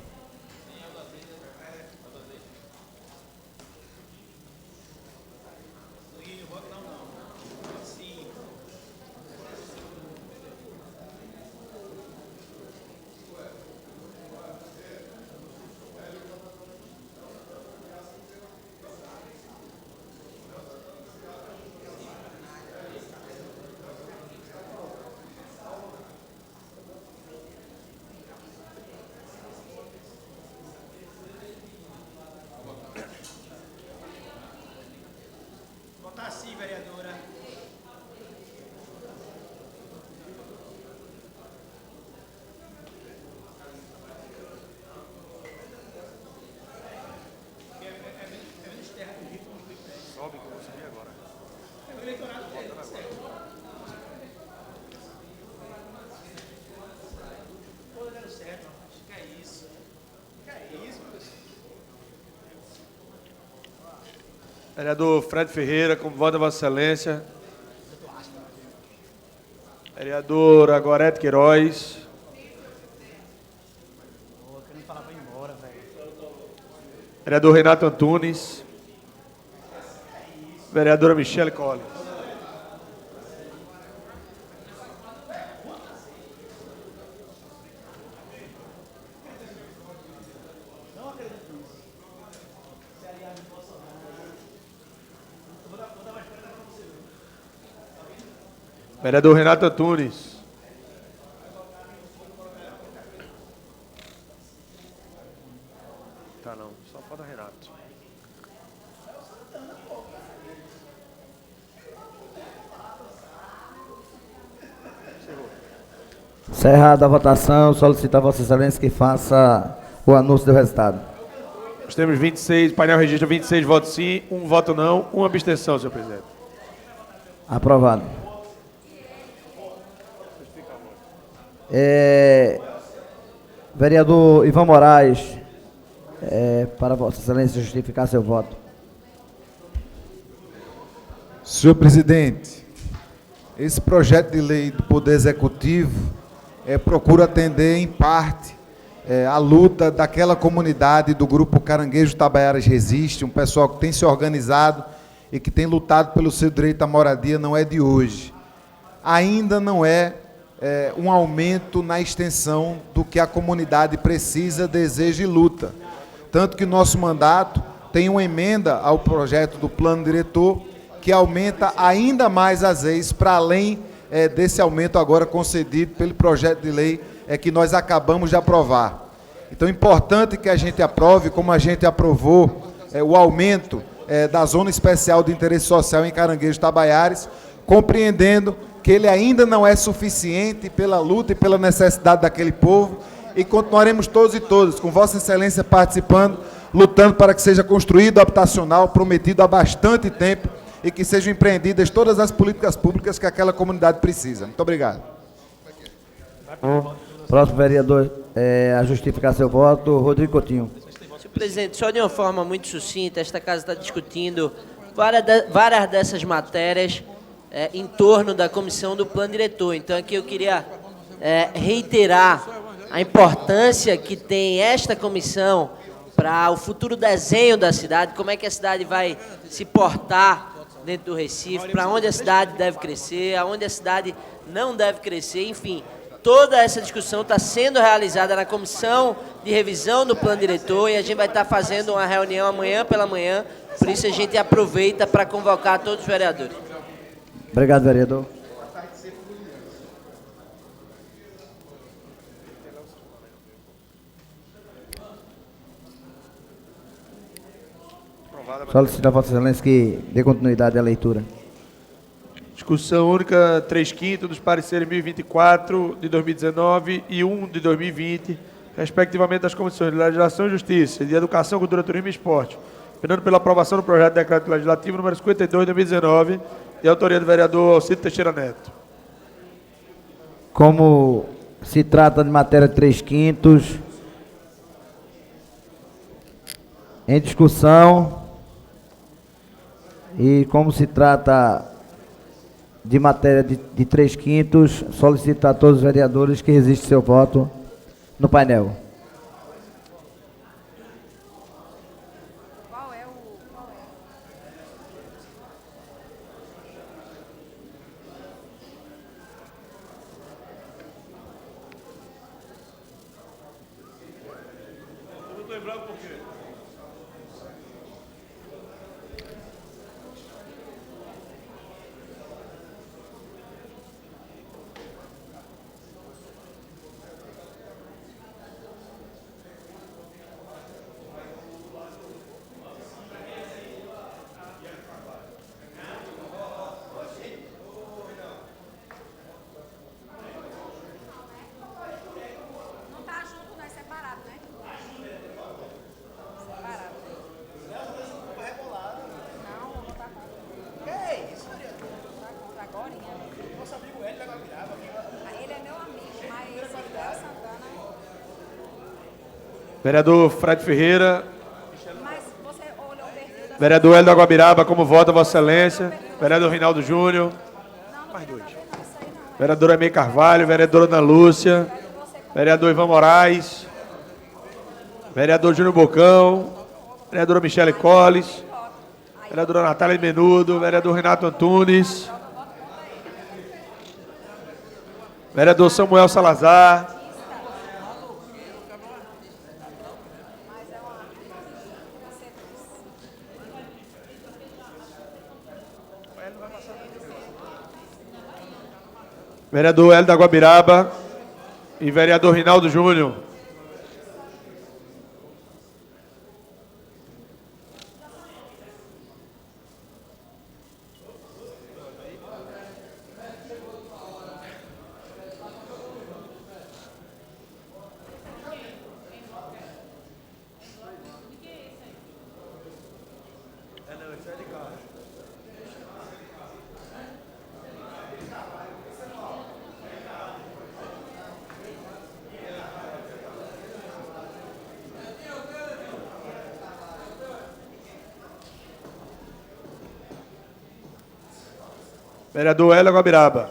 Vereador Fred Ferreira, como voto da Vossa Excelência. Vereadora Gorete Queiroz. Vereador Renato Antunes. Vereadora Michele Collins. Vereador Renato Antunes. Tá não, só falta Renato. Encerrada a votação, solicito a Vossa Excelência que faça o anúncio do resultado. Nós temos 26, o painel registra 26 votos sim, 1 voto não, 1 abstenção, senhor presidente. Aprovado. Vereador Ivan Moraes, para Vossa Excelência justificar seu voto. Senhor presidente, esse projeto de lei do Poder Executivo procura atender, em parte, a luta daquela comunidade do Grupo Caranguejo Itabaiaras Resiste, um pessoal que tem se organizado e que tem lutado pelo seu direito à moradia, não é de hoje. Ainda não é um aumento na extensão do que a comunidade precisa, deseja e luta. Tanto que o nosso mandato tem uma emenda ao projeto do plano diretor que aumenta ainda mais as leis, para além desse aumento agora concedido pelo projeto de lei que nós acabamos de aprovar. Então é importante que a gente aprove, como a gente aprovou o aumento da Zona Especial de Interesse Social em Caranguejo Itabaiaras, compreendendo que ele ainda não é suficiente pela luta e pela necessidade daquele povo, e continuaremos todos e todas, com Vossa Excelência participando, lutando para que seja construído o habitacional prometido há bastante tempo e que sejam empreendidas todas as políticas públicas que aquela comunidade precisa. Muito obrigado. Próximo vereador a justificar seu voto, Rodrigo Coutinho. Senhor presidente, só de uma forma muito sucinta, esta casa está discutindo várias dessas matérias em torno da comissão do plano diretor. Então, aqui eu queria reiterar a importância que tem esta comissão para o futuro desenho da cidade, como é que a cidade vai se portar dentro do Recife, para onde a cidade deve crescer, aonde a cidade não deve crescer, enfim. Toda essa discussão está sendo realizada na comissão de revisão do plano diretor e a gente vai estar fazendo uma reunião amanhã pela manhã, por isso a gente aproveita para convocar todos os vereadores. Obrigado, vereador. Solicito a Vossa Excelência que dê continuidade à leitura. Discussão única 3/5 dos pareceres 1024 de 2019 e 1 de 2020, respectivamente das comissões de Legislação e Justiça, de Educação, Cultura, Turismo e Esporte, opinando pela aprovação do projeto de decreto legislativo número 52 de 2019, de autoria do vereador Alcides Teixeira Neto. Como se trata de matéria 3/5, em discussão, e como se trata de matéria de 3/5, solicito a todos os vereadores que registrem seu voto no painel. Vereador Fred Ferreira. Vereador Hélio da Guabiraba, como vota, Vossa Excelência? Vereador Rinaldo Júnior. Mais dois. Vereadora Emei Carvalho, vereadora Ana Lúcia, vereador Ivan Moraes, vereador Júnior Bocão, vereadora Michele Colles, vereadora Natália Menudo, vereador Renato Antunes, vereador Samuel Salazar, vereador Hélio da Guabiraba e vereador Rinaldo Júnior. Vereador Hélio Guabiraba.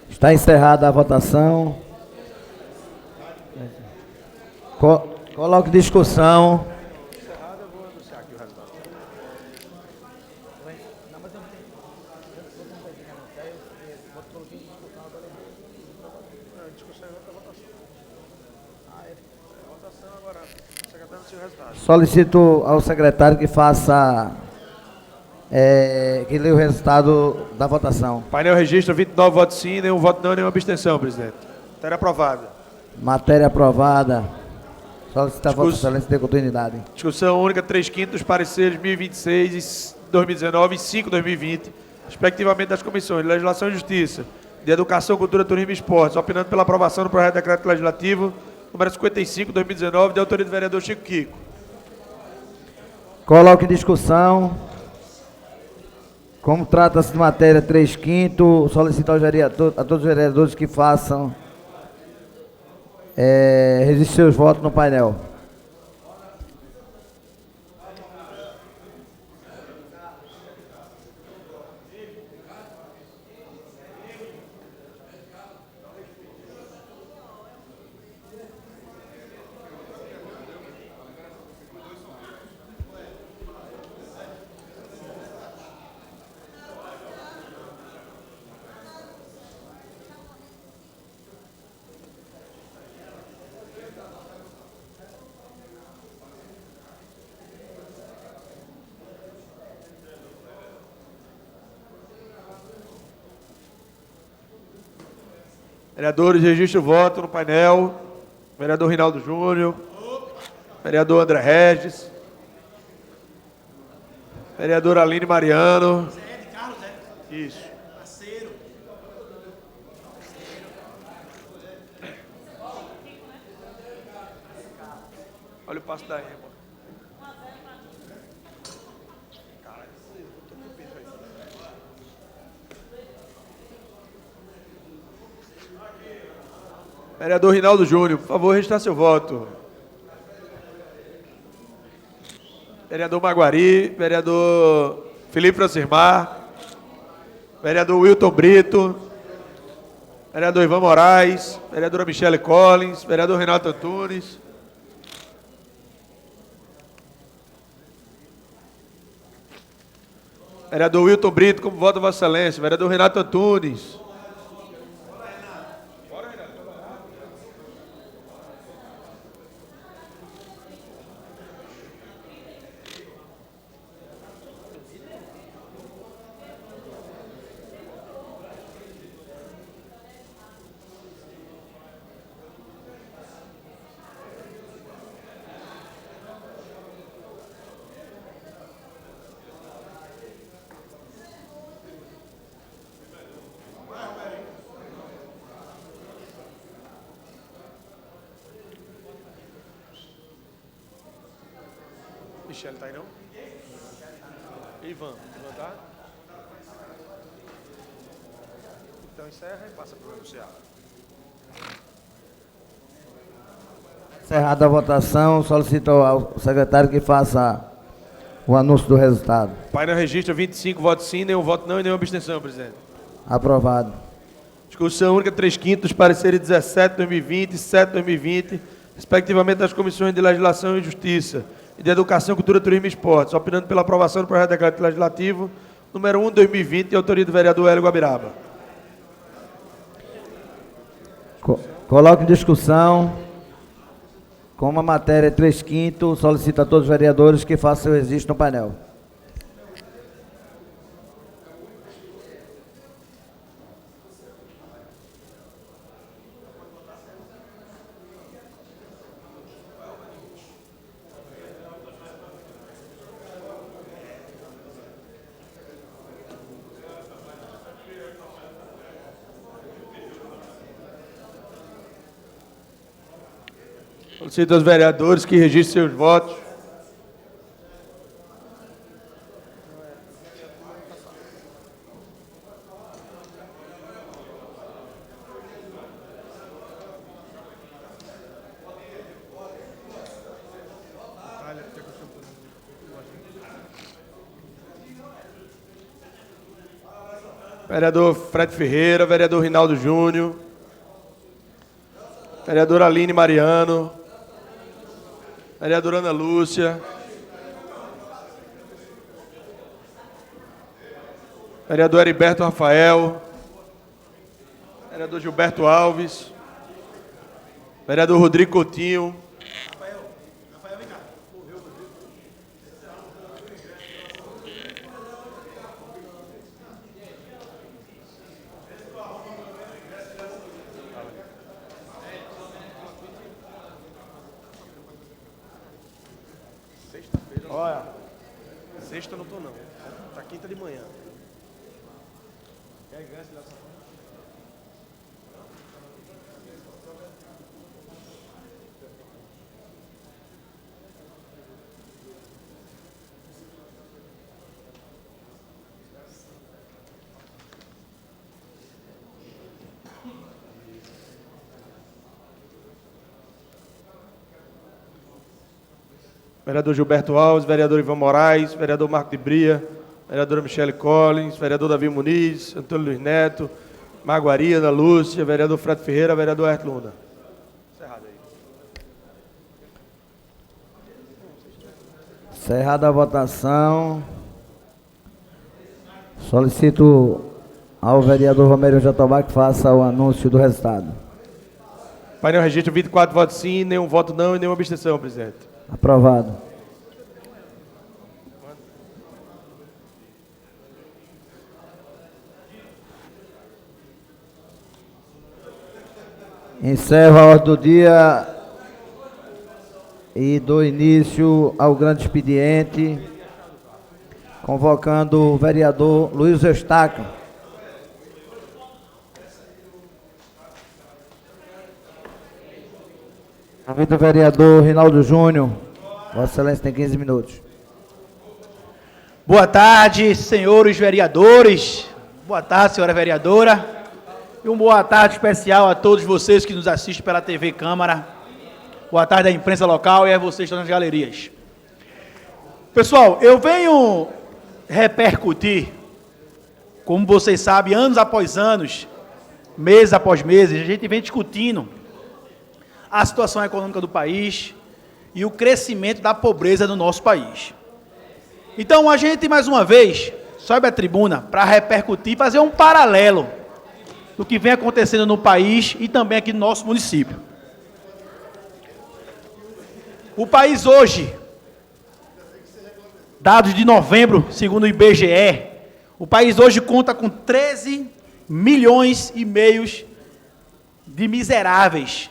Está encerrada a votação. Coloque em discussão. Solicito ao secretário que faça, que lê o resultado da votação. Painel registra 29 votos sim, nenhum voto não, nenhuma abstenção, presidente. Matéria aprovada. Matéria aprovada. Solicito a Vossa Excelência de continuidade. Discussão única 3/5 dos pareceres 1026, 2019 e 5 2020, respectivamente das comissões de Legislação e Justiça, de Educação, Cultura, Turismo e Esportes, opinando pela aprovação do projeto de decreto legislativo número 55, 2019, de autoria do vereador Chico Kiko. Coloque em discussão. Como trata-se de matéria 3/5, solicito a todos os vereadores que façam, registrem seus votos no painel. Vereadores, registre o voto no painel. Vereador Rinaldo Júnior. Vereador André Regis. Vereadora Aline Mariano. Isso. Olha o passo da Ema. Vereador Rinaldo Júnior, por favor, registrar seu voto. Vereador Maguari, vereador Felipe Francimar, vereador Wilton Brito, vereador Ivan Moraes, vereadora Michele Collins, vereador Renato Antunes. Vereador Wilton Brito, como vota Vossa Excelência. Vereador Renato Antunes. Michele tá aí não? Ivan tá? Então encerra e passa para o anunciado. Encerrada a votação, solicito ao secretário que faça o anúncio do resultado. Painel registra 25 votos sim, nenhum voto não e nenhuma abstenção, presidente. Aprovado. Discussão única 3/5 dos pareceres 17, 2020 e 7, 2020, respectivamente das comissões de Legislação e Justiça e de Educação, Cultura, Turismo e Esportes, opinando pela aprovação do projeto de decreto legislativo número 1, 2020, de autoria do vereador Hélio Guabiraba. Coloque em discussão. Como a matéria é 3/5, solicito a todos os vereadores que façam o registro no painel. Solicito aos vereadores que registrem seus votos. Vereador Fred Ferreira, vereador Rinaldo Júnior, vereadora Aline Mariano, vereadora Ana Lúcia, vereador Heriberto Rafael, vereador Gilberto Alves, vereador Rodrigo Coutinho, olha, sexta eu não tô não, tá quinta de manhã. Vereador Gilberto Alves, vereador Ivan Moraes, vereador Marco de Bria, vereadora Michele Collins, vereador Davi Muniz, Antônio Luiz Neto, Maguari, Ana Lúcia, vereador Fred Ferreira, vereador Herto Luna. Encerrada a votação, solicito ao vereador Romero Jatobá que faça o anúncio do resultado. Painel registra 24 votos sim, nenhum voto não e nenhuma abstenção, presidente. Aprovado. Encerro a ordem do dia e dou início ao grande expediente, convocando o vereador Luiz Eustáquio. Convido o vereador Rinaldo Júnior. Vossa Excelência tem 15 minutos. Boa tarde, senhores vereadores. Boa tarde, senhora vereadora. E uma boa tarde especial a todos vocês que nos assistem pela TV Câmara. Boa tarde à imprensa local e a vocês que estão nas galerias. Pessoal, eu venho repercutir, como vocês sabem, anos após anos, meses após meses, a gente vem discutindo a situação econômica do país e o crescimento da pobreza no nosso país. Então, a gente, mais uma vez, sobe à tribuna para repercutir e fazer um paralelo do que vem acontecendo no país e também aqui no nosso município. O país hoje, dados de novembro, segundo o IBGE, o país hoje conta com 13 milhões e meio de miseráveis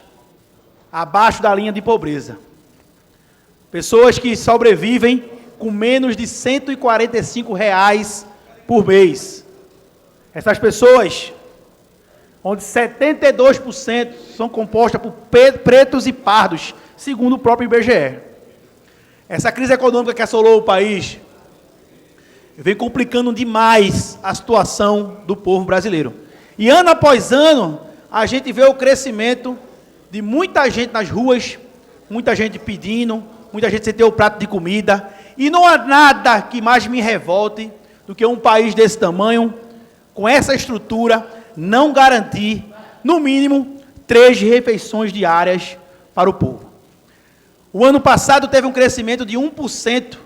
abaixo da linha de pobreza. Pessoas que sobrevivem com menos de R$ 145 por mês. Essas pessoas, onde 72% são compostas por pretos e pardos, segundo o próprio IBGE. Essa crise econômica que assolou o país vem complicando demais a situação do povo brasileiro. E ano após ano, a gente vê o crescimento de muita gente nas ruas, muita gente pedindo, muita gente sem ter o prato de comida. E não há nada que mais me revolte do que um país desse tamanho, com essa estrutura, não garantir, no mínimo, 3 refeições diárias para o povo. O ano passado teve um crescimento de 1%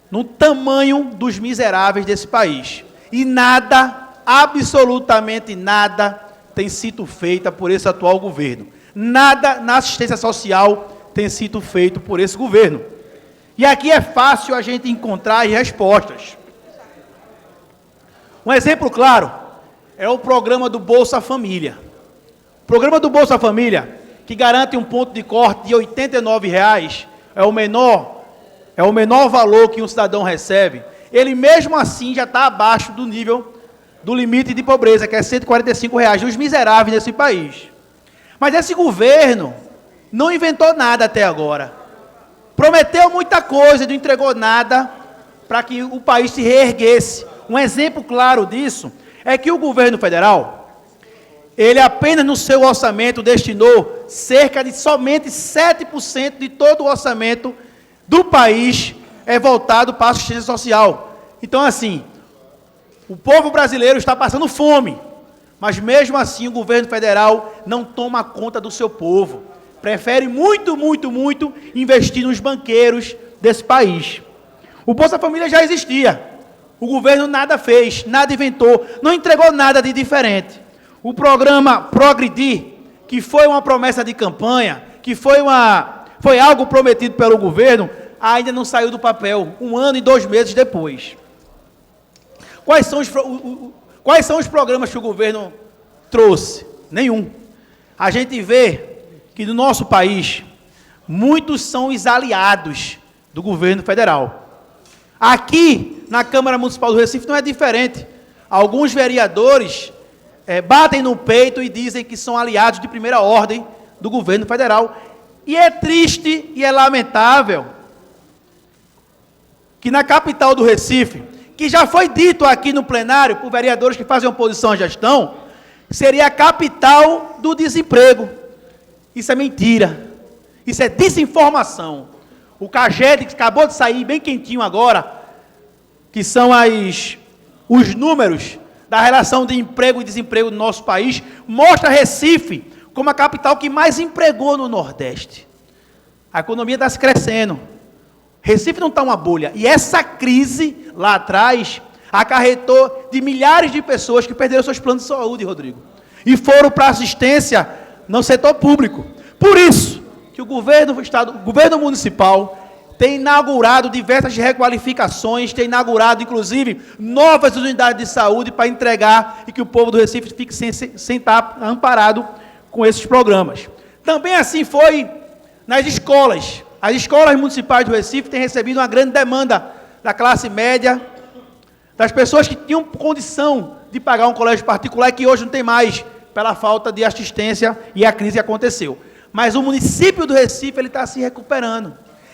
no tamanho dos miseráveis desse país. E nada, absolutamente nada, tem sido feito por esse atual governo. Nada na assistência social tem sido feito por esse governo. E aqui é fácil a gente encontrar as respostas. Um exemplo claro é o programa do Bolsa Família. O programa do Bolsa Família, que garante um ponto de corte de R$ 89,00, é o menor valor que um cidadão recebe. Ele mesmo assim já está abaixo do nível do limite de pobreza, que é R$ 145,00, dos miseráveis desse país. Mas esse governo não inventou nada até agora. Prometeu muita coisa, não entregou nada para que o país se reerguesse. Um exemplo claro disso é que o governo federal, ele apenas no seu orçamento destinou cerca de somente 7% de todo o orçamento do país voltado para a assistência social. Então, assim, o povo brasileiro está passando fome, mas mesmo assim o governo federal não toma conta do seu povo. Prefere muito investir nos banqueiros desse país. O Bolsa Família já existia. O governo nada fez, nada inventou, não entregou nada de diferente. O programa Progredir, que foi uma promessa de campanha, que foi algo prometido pelo governo, ainda não saiu do papel, 1 ano e 2 meses depois. Quais são os programas que o governo trouxe? Nenhum. A gente vê que no nosso país, muitos são os aliados do governo federal. Aqui, na Câmara Municipal do Recife, não é diferente. Alguns vereadores batem no peito e dizem que são aliados de primeira ordem do governo federal. E é triste e é lamentável que na capital do Recife, que já foi dito aqui no plenário por vereadores que fazem oposição à gestão, seria a capital do desemprego. Isso é mentira. Isso é desinformação. O CAGED, que acabou de sair bem quentinho agora, que são os números da relação de emprego e desemprego no nosso país, mostra Recife como a capital que mais empregou no Nordeste. A economia está se crescendo. Recife não está uma bolha. E essa crise, lá atrás, acarretou de milhares de pessoas que perderam seus planos de saúde, Rodrigo. E foram para assistência no setor público. Por isso que o governo municipal tem inaugurado diversas requalificações, tem inaugurado, inclusive, novas unidades de saúde para entregar e que o povo do Recife fique sem estar amparado com esses programas. Também assim foi nas escolas. As escolas municipais do Recife têm recebido uma grande demanda da classe média, das pessoas que tinham condição de pagar um colégio particular e que hoje não tem mais, pela falta de assistência e a crise que aconteceu. Mas o município do Recife está se recuperando.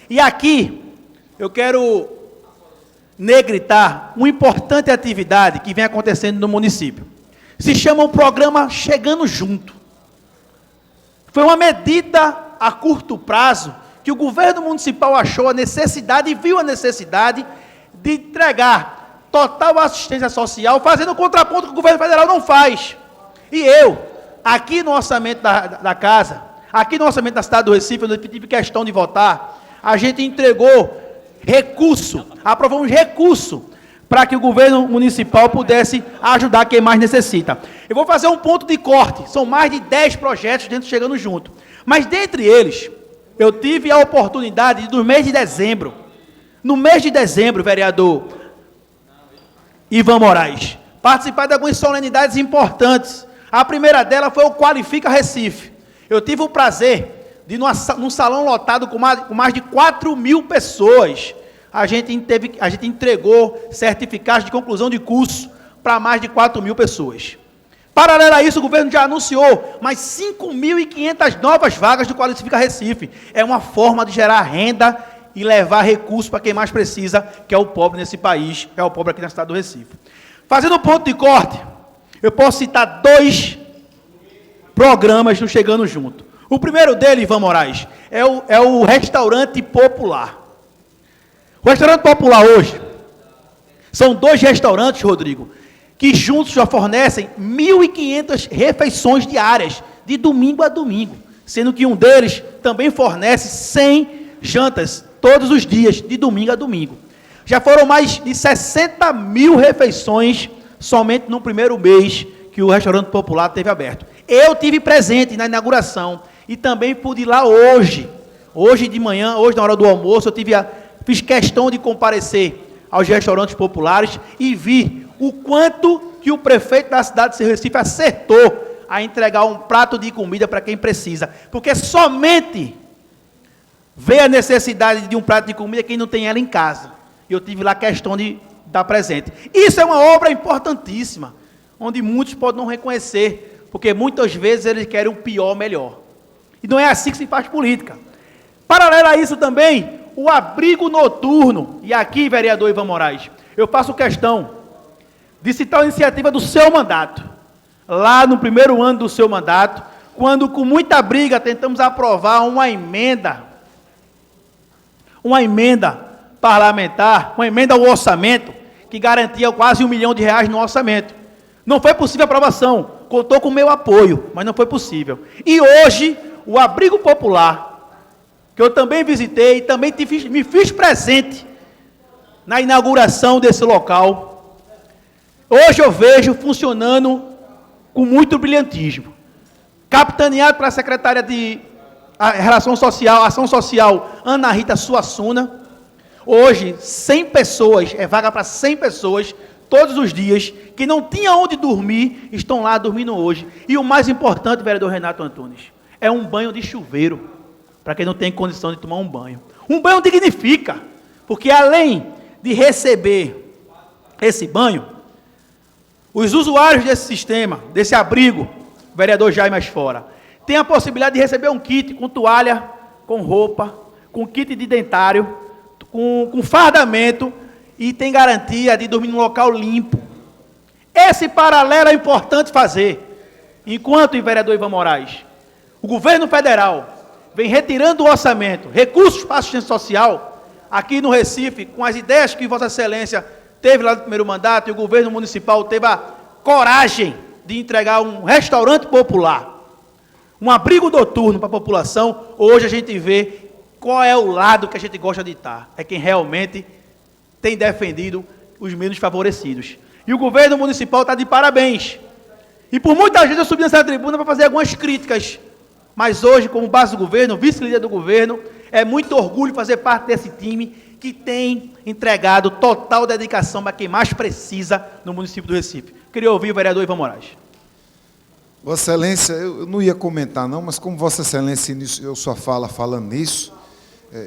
E aqui eu quero negritar uma importante atividade que vem acontecendo no município. Se chama o programa Chegando Junto. Foi uma medida a curto prazo que o governo municipal achou a necessidade e viu a necessidade de entregar total assistência social, fazendo o contraponto que o governo federal não faz. E eu, aqui no orçamento da casa, aqui no orçamento da cidade do Recife, onde eu tive questão de votar, a gente entregou recurso, aprovamos recurso para que o governo municipal pudesse ajudar quem mais necessita. Eu vou fazer um ponto de corte, são mais de 10 projetos dentro Chegando Junto. Mas dentre eles, eu tive a oportunidade de, no mês de dezembro, vereador Ivan Moraes, participar de algumas solenidades importantes. A primeira delas foi o Qualifica Recife. Eu tive o prazer de, num salão lotado com mais de 4.000 pessoas, a gente entregou certificados de conclusão de curso para mais de 4.000 pessoas. Paralelo a isso, o governo já anunciou mais 5.500 novas vagas do Qualifica Recife. É uma forma de gerar renda e levar recursos para quem mais precisa, que é o pobre nesse país, é o pobre aqui na cidade do Recife. Fazendo um ponto de corte, eu posso citar 2 programas no Chegando Junto. O primeiro dele, Ivan Moraes, é o restaurante popular. O restaurante popular hoje, são 2 restaurantes, Rodrigo, que juntos já fornecem 1.500 refeições diárias, de domingo a domingo, sendo que um deles também fornece 100 jantas todos os dias, de domingo a domingo. Já foram mais de 60.000 refeições somente no primeiro mês que o restaurante popular teve aberto. Eu tive presente na inauguração e também pude ir lá hoje de manhã, hoje na hora do almoço, fiz questão de comparecer aos restaurantes populares e vi o quanto que o prefeito da cidade de Recife acertou a entregar um prato de comida para quem precisa, porque somente vê a necessidade de um prato de comida quem não tem ela em casa. E eu tive lá questão de dar presente. Isso é uma obra importantíssima, onde muitos podem não reconhecer, porque muitas vezes eles querem um pior melhor. E não é assim que se faz política. Paralelo a isso também, o abrigo noturno. E aqui, vereador Ivan Moraes, eu faço questão de citar a iniciativa do seu mandato. Lá no primeiro ano do seu mandato, quando com muita briga tentamos aprovar uma emenda parlamentar, uma emenda ao orçamento, que garantia quase R$1 milhão no orçamento. Não foi possível a aprovação, contou com o meu apoio, mas não foi possível. E hoje, o abrigo popular, que eu também visitei, e também me fiz presente na inauguração desse local, hoje eu vejo funcionando com muito brilhantismo. Capitaneado pela secretária de Ação Social, Ana Rita Suassuna. Hoje, 100 pessoas, é vaga para 100 pessoas, todos os dias, que não tinham onde dormir, estão lá dormindo hoje. E o mais importante, vereador Renato Antunes, é um banho de chuveiro, para quem não tem condição de tomar um banho. Um banho dignifica, porque além de receber esse banho, os usuários desse sistema, desse abrigo, vereador Jaime mais fora, tem a possibilidade de receber um kit com toalha, com roupa, com kit de dentário, com fardamento e tem garantia de dormir num local limpo. Esse paralelo é importante fazer. Enquanto, vereador Ivan Moraes, o governo federal vem retirando do orçamento recursos para assistência social, aqui no Recife, com as ideias que Vossa Excelência teve lá no primeiro mandato, e o governo municipal teve a coragem de entregar um restaurante popular, um abrigo noturno para a população. Hoje a gente vê qual é o lado que a gente gosta de estar. É quem realmente tem defendido os menos favorecidos. E o governo municipal está de parabéns. E por muitas vezes eu subi nessa tribuna para fazer algumas críticas. Mas hoje, como base do governo, vice-líder do governo, é muito orgulho fazer parte desse time que tem entregado total dedicação para quem mais precisa no município do Recife. Queria ouvir o vereador Ivan Moraes. Vossa Excelência, eu não ia comentar não, mas como Vossa Excelência iniciou sua fala falando nisso,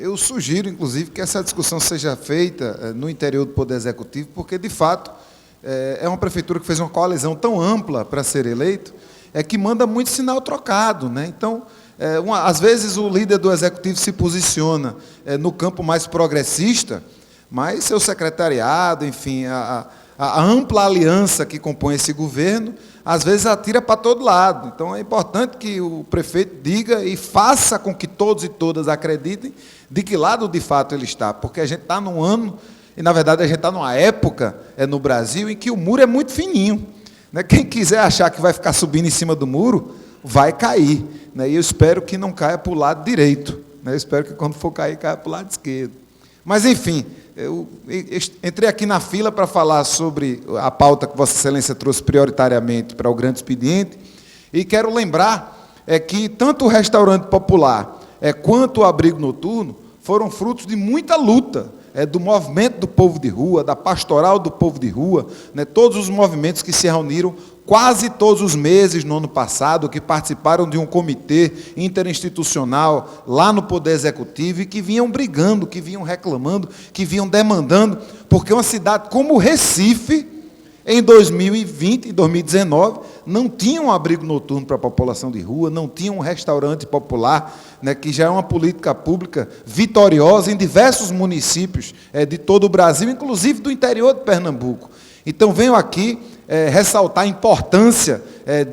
eu sugiro, inclusive, que essa discussão seja feita no interior do Poder Executivo, porque, de fato, é uma prefeitura que fez uma coalizão tão ampla para ser eleito, que manda muito sinal trocado, né? Então, às vezes o líder do Executivo se posiciona no campo mais progressista, mas seu secretariado, enfim, a ampla aliança que compõe esse governo, às vezes atira para todo lado. Então é importante que o prefeito diga e faça com que todos e todas acreditem de que lado de fato ele está, porque a gente está num ano, e na verdade a gente está numa época no Brasil em que o muro é muito fininho, né? Quem quiser achar que vai ficar subindo em cima do muro, vai cair, né? E eu espero que não caia para o lado direito, né? Eu espero que quando for cair, caia para o lado esquerdo. Mas, enfim, eu entrei aqui na fila para falar sobre a pauta que Vossa Excelência trouxe prioritariamente para o grande expediente, e quero lembrar que tanto o restaurante popular quanto o abrigo noturno foram frutos de muita luta, do movimento do povo de rua, da pastoral do povo de rua, né, todos os movimentos que se reuniram quase todos os meses no ano passado, que participaram de um comitê interinstitucional lá no Poder Executivo e que vinham brigando, que vinham reclamando, que vinham demandando, porque uma cidade como Recife, em 2020 e 2019, não tinha um abrigo noturno para a população de rua, não tinha um restaurante popular, né, que já é uma política pública vitoriosa em diversos municípios de todo o Brasil, inclusive do interior de Pernambuco. Então, venho aqui ressaltar a importância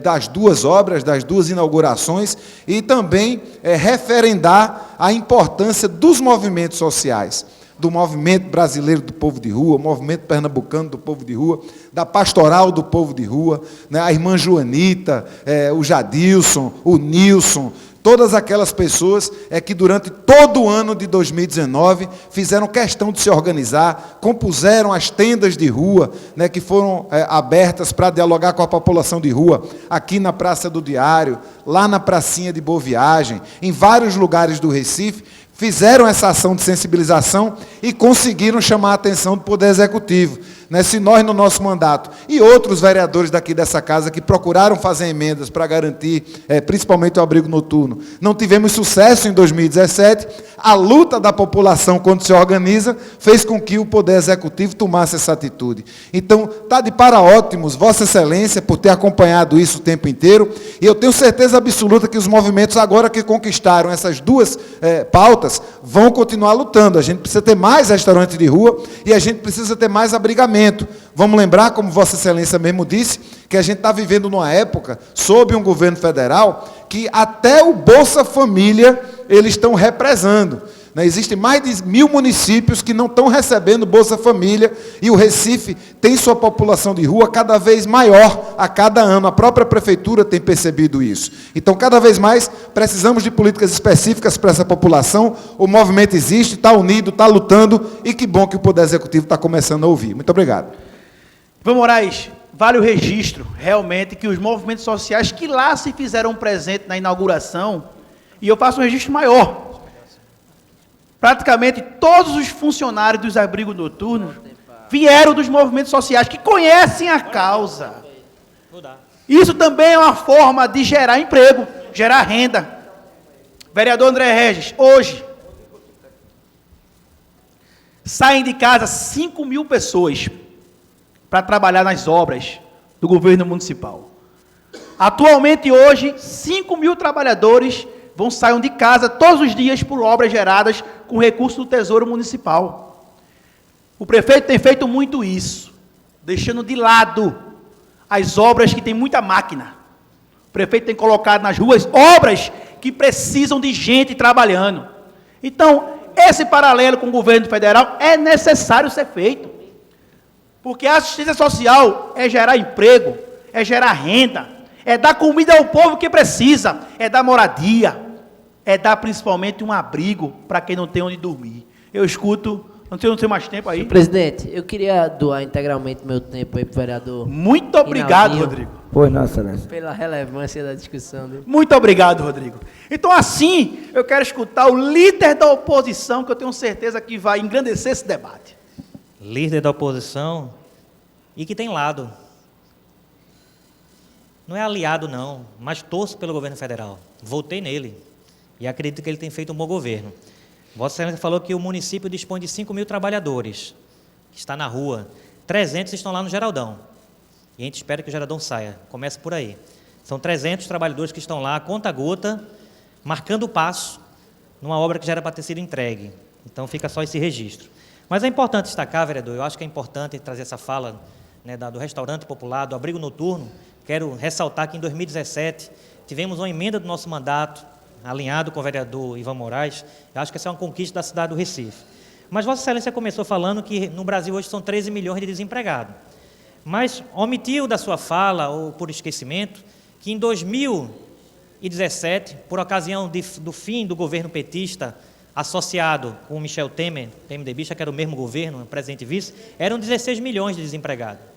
das duas obras, das duas inaugurações, e também referendar a importância dos movimentos sociais, do movimento brasileiro do povo de rua, o movimento pernambucano do povo de rua, da pastoral do povo de rua, né, a irmã Joanita, o Jadilson, o Nilson, todas aquelas pessoas que durante todo o ano de 2019 fizeram questão de se organizar, compuseram as tendas de rua, né, que foram abertas para dialogar com a população de rua, aqui na Praça do Diário, lá na Pracinha de Boa Viagem, em vários lugares do Recife, fizeram essa ação de sensibilização e conseguiram chamar a atenção do Poder Executivo. Né? Se nós, no nosso mandato, e outros vereadores daqui dessa casa que procuraram fazer emendas para garantir, principalmente o abrigo noturno, não tivemos sucesso em 2017, a luta da população, quando se organiza, fez com que o Poder Executivo tomasse essa atitude. Então, está de paraótimos, Vossa Excelência, por ter acompanhado isso o tempo inteiro, e eu tenho certeza absoluta que os movimentos, agora que conquistaram essas duas pautas, vão continuar lutando. A gente precisa ter mais restaurantes de rua e a gente precisa ter mais abrigamento. Vamos lembrar, como Vossa Excelência mesmo disse, que a gente está vivendo numa época, sob um governo federal, que até o Bolsa Família eles estão represando. Né? Existem mais de 1000 municípios que não estão recebendo Bolsa Família, e o Recife tem sua população de rua cada vez maior a cada ano. A própria prefeitura tem percebido isso. Então, cada vez mais, precisamos de políticas específicas para essa população. O movimento existe, está unido, está lutando, e que bom que o Poder Executivo está começando a ouvir. Muito obrigado. Ivan Moraes, vale o registro, realmente, que os movimentos sociais que lá se fizeram presente na inauguração, e eu faço um registro maior, praticamente todos os funcionários dos abrigos noturnos vieram dos movimentos sociais, que conhecem a causa. Isso também é uma forma de gerar emprego, gerar renda. Vereador André Regis, hoje, saem de casa 5.000 pessoas para trabalhar nas obras do governo municipal. Atualmente, hoje, 5.000 trabalhadores saem de casa todos os dias por obras geradas com recurso do Tesouro Municipal. O prefeito tem feito muito isso, deixando de lado as obras que têm muita máquina. O prefeito tem colocado nas ruas obras que precisam de gente trabalhando. Então, esse paralelo com o governo federal é necessário ser feito. Porque a assistência social é gerar emprego, é gerar renda, é dar comida ao povo que precisa, é dar moradia, é dar principalmente um abrigo para quem não tem onde dormir. Eu escuto, não tenho mais tempo aí. Senhor presidente, eu queria doar integralmente meu tempo aí para o vereador. Muito obrigado, Rodrigo. Pois não, Excelência. Pela relevância da discussão dele. Muito obrigado, Rodrigo. Então, assim, eu quero escutar o líder da oposição, que eu tenho certeza que vai engrandecer esse debate. Líder da oposição e que tem lado. não é aliado não, mas torço pelo governo federal. Votei nele e acredito que ele tem feito um bom governo. Vossa Excelência falou que o município dispõe de 5.000 trabalhadores, que está na rua. 300 estão lá no Geraldão. E a gente espera que o Geraldão saia. Começa por aí. São 300 trabalhadores que estão lá, a conta gota, marcando o passo numa obra que já era para ter sido entregue. Então fica só esse registro. Mas é importante destacar, vereador, eu acho que é importante trazer essa fala, né, do restaurante popular, do abrigo noturno. Quero ressaltar que em 2017 tivemos uma emenda do nosso mandato, alinhado com o vereador Ivan Moraes. Eu acho que essa é uma conquista da cidade do Recife. Mas Vossa Excelência começou falando que no Brasil hoje são 13 milhões de desempregados. Mas omitiu da sua fala, ou por esquecimento, que em 2017, por ocasião do fim do governo petista, associado com o Michel Temer, PMDBista, que era o mesmo governo, presidente e vice, eram 16 milhões de desempregados.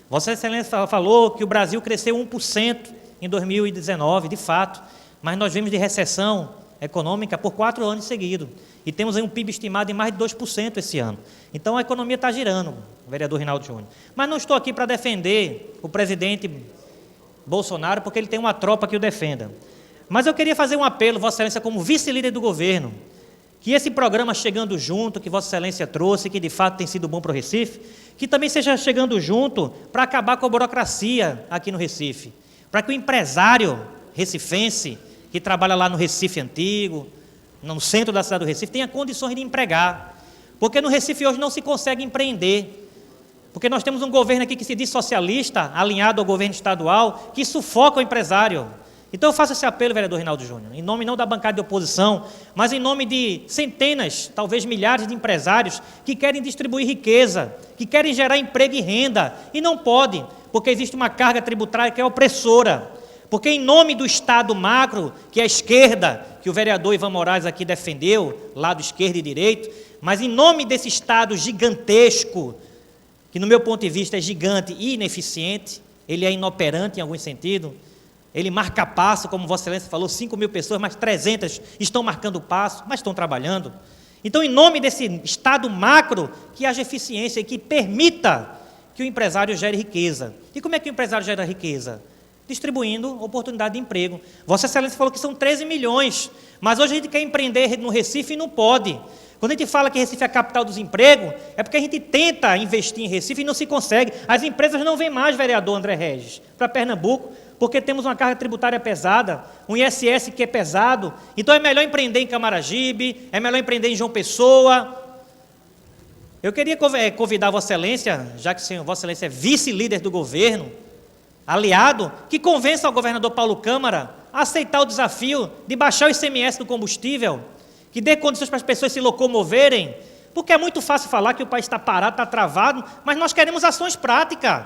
Vossa Excelência falou que o Brasil cresceu 1% em 2019, de fato, mas nós vimos de recessão econômica por 4 anos seguidos. E temos aí um PIB estimado em mais de 2% esse ano. Então a economia está girando, vereador Rinaldo Júnior. Mas não estou aqui para defender o presidente Bolsonaro, porque ele tem uma tropa que o defenda. Mas eu queria fazer um apelo, Vossa Excelência, como vice-líder do governo, que esse programa Chegando Junto, que Vossa Excelência trouxe, que de fato tem sido bom para o Recife, que também seja chegando junto para acabar com a burocracia aqui no Recife, para que o empresário recifense, que trabalha lá no Recife Antigo, no centro da cidade do Recife, tenha condições de empregar. Porque no Recife hoje não se consegue empreender. Porque nós temos um governo aqui que se diz socialista, alinhado ao governo estadual, que sufoca o empresário. Então eu faço esse apelo, vereador Rinaldo Júnior, em nome não da bancada de oposição, mas em nome de centenas, talvez milhares de empresários que querem distribuir riqueza, que querem gerar emprego e renda, e não podem, porque existe uma carga tributária que é opressora. Porque em nome do Estado macro, que é a esquerda, que o vereador Ivan Moraes aqui defendeu, lado esquerdo e direito, mas em nome desse Estado gigantesco, que no meu ponto de vista é gigante e ineficiente, ele é inoperante em algum sentido, ele marca passo, como Vossa Excelência falou, 5.000 pessoas, mas 300 estão marcando passo, mas estão trabalhando. Então, em nome desse Estado macro, que haja eficiência e que permita que o empresário gere riqueza. E como é que o empresário gera riqueza? Distribuindo oportunidade de emprego. Vossa Excelência falou que são 13 milhões, mas hoje a gente quer empreender no Recife e não pode. Quando a gente fala que Recife é a capital dos empregos, é porque a gente tenta investir em Recife e não se consegue. As empresas não vêm mais, vereador André Regis, para Pernambuco, porque temos uma carga tributária pesada, um ISS que é pesado. Então é melhor empreender em Camaragibe, é melhor empreender em João Pessoa. Eu queria convidar Vossa Excelência, já que Vossa Excelência é vice-líder do governo, aliado, que convença o governador Paulo Câmara a aceitar o desafio de baixar o ICMS do combustível, que dê condições para as pessoas se locomoverem, porque é muito fácil falar que o país está parado, está travado, mas nós queremos ações práticas.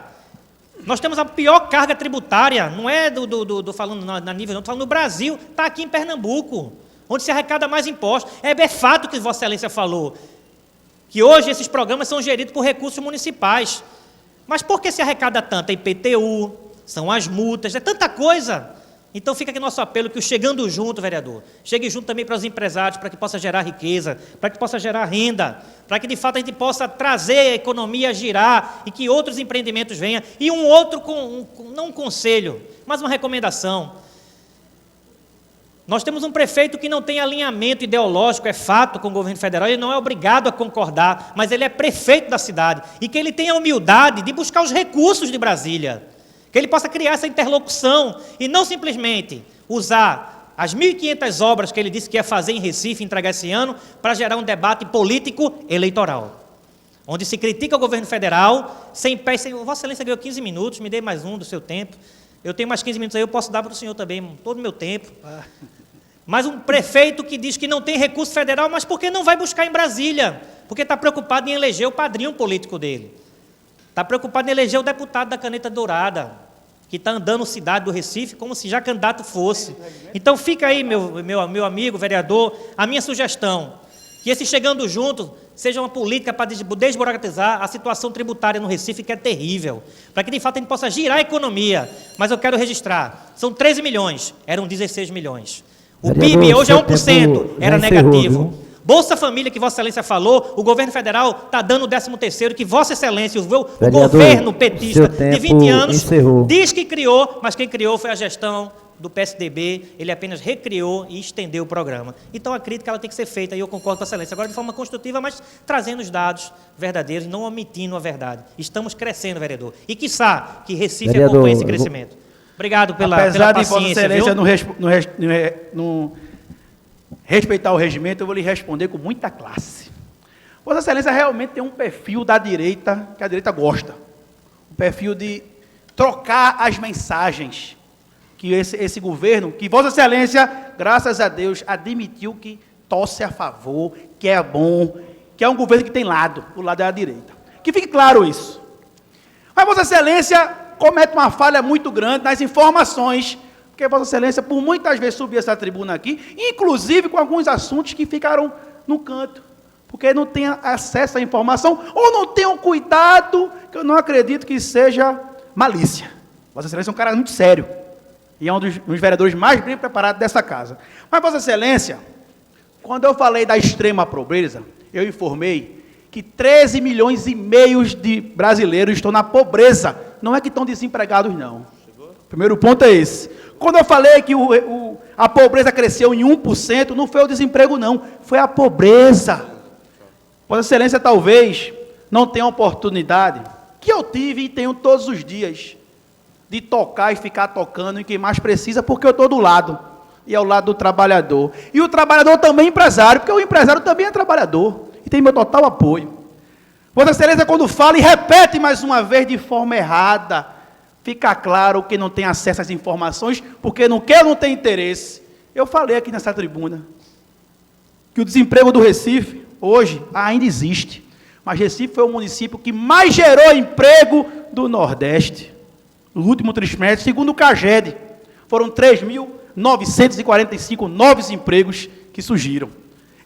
Nós temos a pior carga tributária, não é falando na nível, não, estou falando no Brasil, está aqui em Pernambuco, onde se arrecada mais impostos. É fato que Vossa Excelência falou, que hoje esses programas são geridos por recursos municipais. Mas por que se arrecada tanto? É IPTU, são as multas, é tanta coisa. Então fica aqui nosso apelo, que o Chegando Junto, vereador, chegue junto também para os empresários, para que possa gerar riqueza, para que possa gerar renda, para que de fato a gente possa trazer a economia a girar e que outros empreendimentos venham. E um outro, não um conselho, mas uma recomendação. Nós temos um prefeito que não tem alinhamento ideológico, é fato, com o governo federal, ele não é obrigado a concordar, mas ele é prefeito da cidade, e que ele tenha a humildade de buscar os recursos de Brasília, que ele possa criar essa interlocução, e não simplesmente usar as 1.500 obras que ele disse que ia fazer em Recife, entregar esse ano, para gerar um debate político eleitoral, onde se critica o governo federal, sem pé, sem... Vossa Excelência ganhou 15 minutos, me dê mais um do seu tempo, eu tenho mais 15 minutos aí, eu posso dar para o senhor também, todo o meu tempo. Mas um prefeito que diz que não tem recurso federal, mas por que não vai buscar em Brasília? Porque está preocupado em eleger o padrinho político dele. Está preocupado em eleger o deputado da caneta dourada, que está andando cidade do Recife como se já candidato fosse. Então fica aí, meu amigo vereador, a minha sugestão, que esse Chegando Junto seja uma política para desburocratizar a situação tributária no Recife, que é terrível, para que de fato a gente possa girar a economia. Mas eu quero registrar, são 13 milhões, eram 16 milhões. O PIB hoje é 1%, era negativo. Bolsa Família, que Vossa Excelência falou, o governo federal está dando o 13º, que Vossa Excelência, o Vereador, governo petista de 20 anos, encerrou. diz que criou, mas quem criou foi a gestão do PSDB, ele apenas recriou e estendeu o programa. Então a crítica ela tem que ser feita, e eu concordo com a Excelência, agora de forma construtiva, mas trazendo os dados verdadeiros, não omitindo a verdade. Estamos crescendo, vereador. E quiçá que Recife Vereador, acompanhe esse crescimento. Obrigado pela Apesar de paciência, Vossa Excelência viu? não respeitar o regimento, eu vou lhe responder com muita classe. Vossa Excelência realmente tem um perfil da direita, que a direita gosta. Um perfil de trocar as mensagens que esse governo, que Vossa Excelência, graças a Deus, admitiu que torce a favor, que é bom, que é um governo que tem lado, o lado é a direita. Que fique claro isso. Mas Vossa Excelência comete uma falha muito grande nas informações, porque Vossa Excelência, por muitas vezes, subiu essa tribuna aqui, inclusive com alguns assuntos que ficaram no canto, porque não tem acesso à informação, ou não tem um cuidado, que eu não acredito que seja malícia. Vossa Excelência é um cara muito sério, e é um dos vereadores mais bem preparados dessa casa. Mas, Vossa Excelência, quando eu falei da extrema pobreza, eu informei que 13 milhões e meio de brasileiros estão na pobreza. Não é que estão desempregados, não. O primeiro ponto é esse. Quando eu falei que a pobreza cresceu em 1%, não foi o desemprego, não. Foi a pobreza. Vossa Excelência, talvez, não tenha a oportunidade, que eu tive e tenho todos os dias, de tocar e ficar tocando em quem mais precisa, porque eu estou do lado, e é o lado do trabalhador. E o trabalhador também é empresário, porque o empresário também é trabalhador, e tem meu total apoio. Vossa Excelência, quando fala e repete mais uma vez de forma errada, fica claro que não tem acesso às informações, porque não quer ou não tem interesse. Eu falei aqui nessa tribuna, que o desemprego do Recife, hoje, ainda existe, mas Recife foi o município que mais gerou emprego do Nordeste. No último trimestre, segundo o CAGED, foram 3.945 novos empregos que surgiram.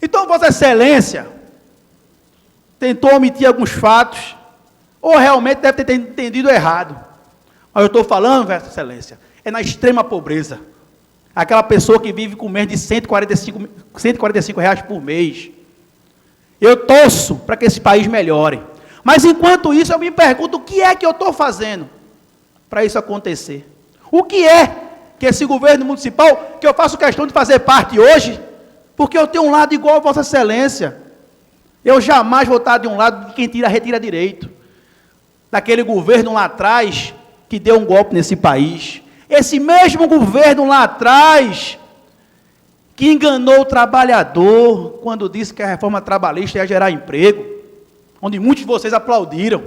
Então, Vossa Excelência tentou omitir alguns fatos, ou realmente deve ter entendido errado. Mas eu estou falando, Vossa Excelência, é na extrema pobreza. Aquela pessoa que vive com menos de 145 reais por mês. Eu torço para que esse país melhore. Mas, enquanto isso, eu me pergunto, o que é que eu estou fazendo para isso acontecer? O que é que esse governo municipal, que eu faço questão de fazer parte hoje, porque eu tenho um lado igual a Vossa Excelência. Eu jamais vou estar de um lado de quem retira direito. Daquele governo lá atrás, que deu um golpe nesse país. Esse mesmo governo lá atrás, que enganou o trabalhador, quando disse que a reforma trabalhista ia gerar emprego, onde muitos de vocês aplaudiram.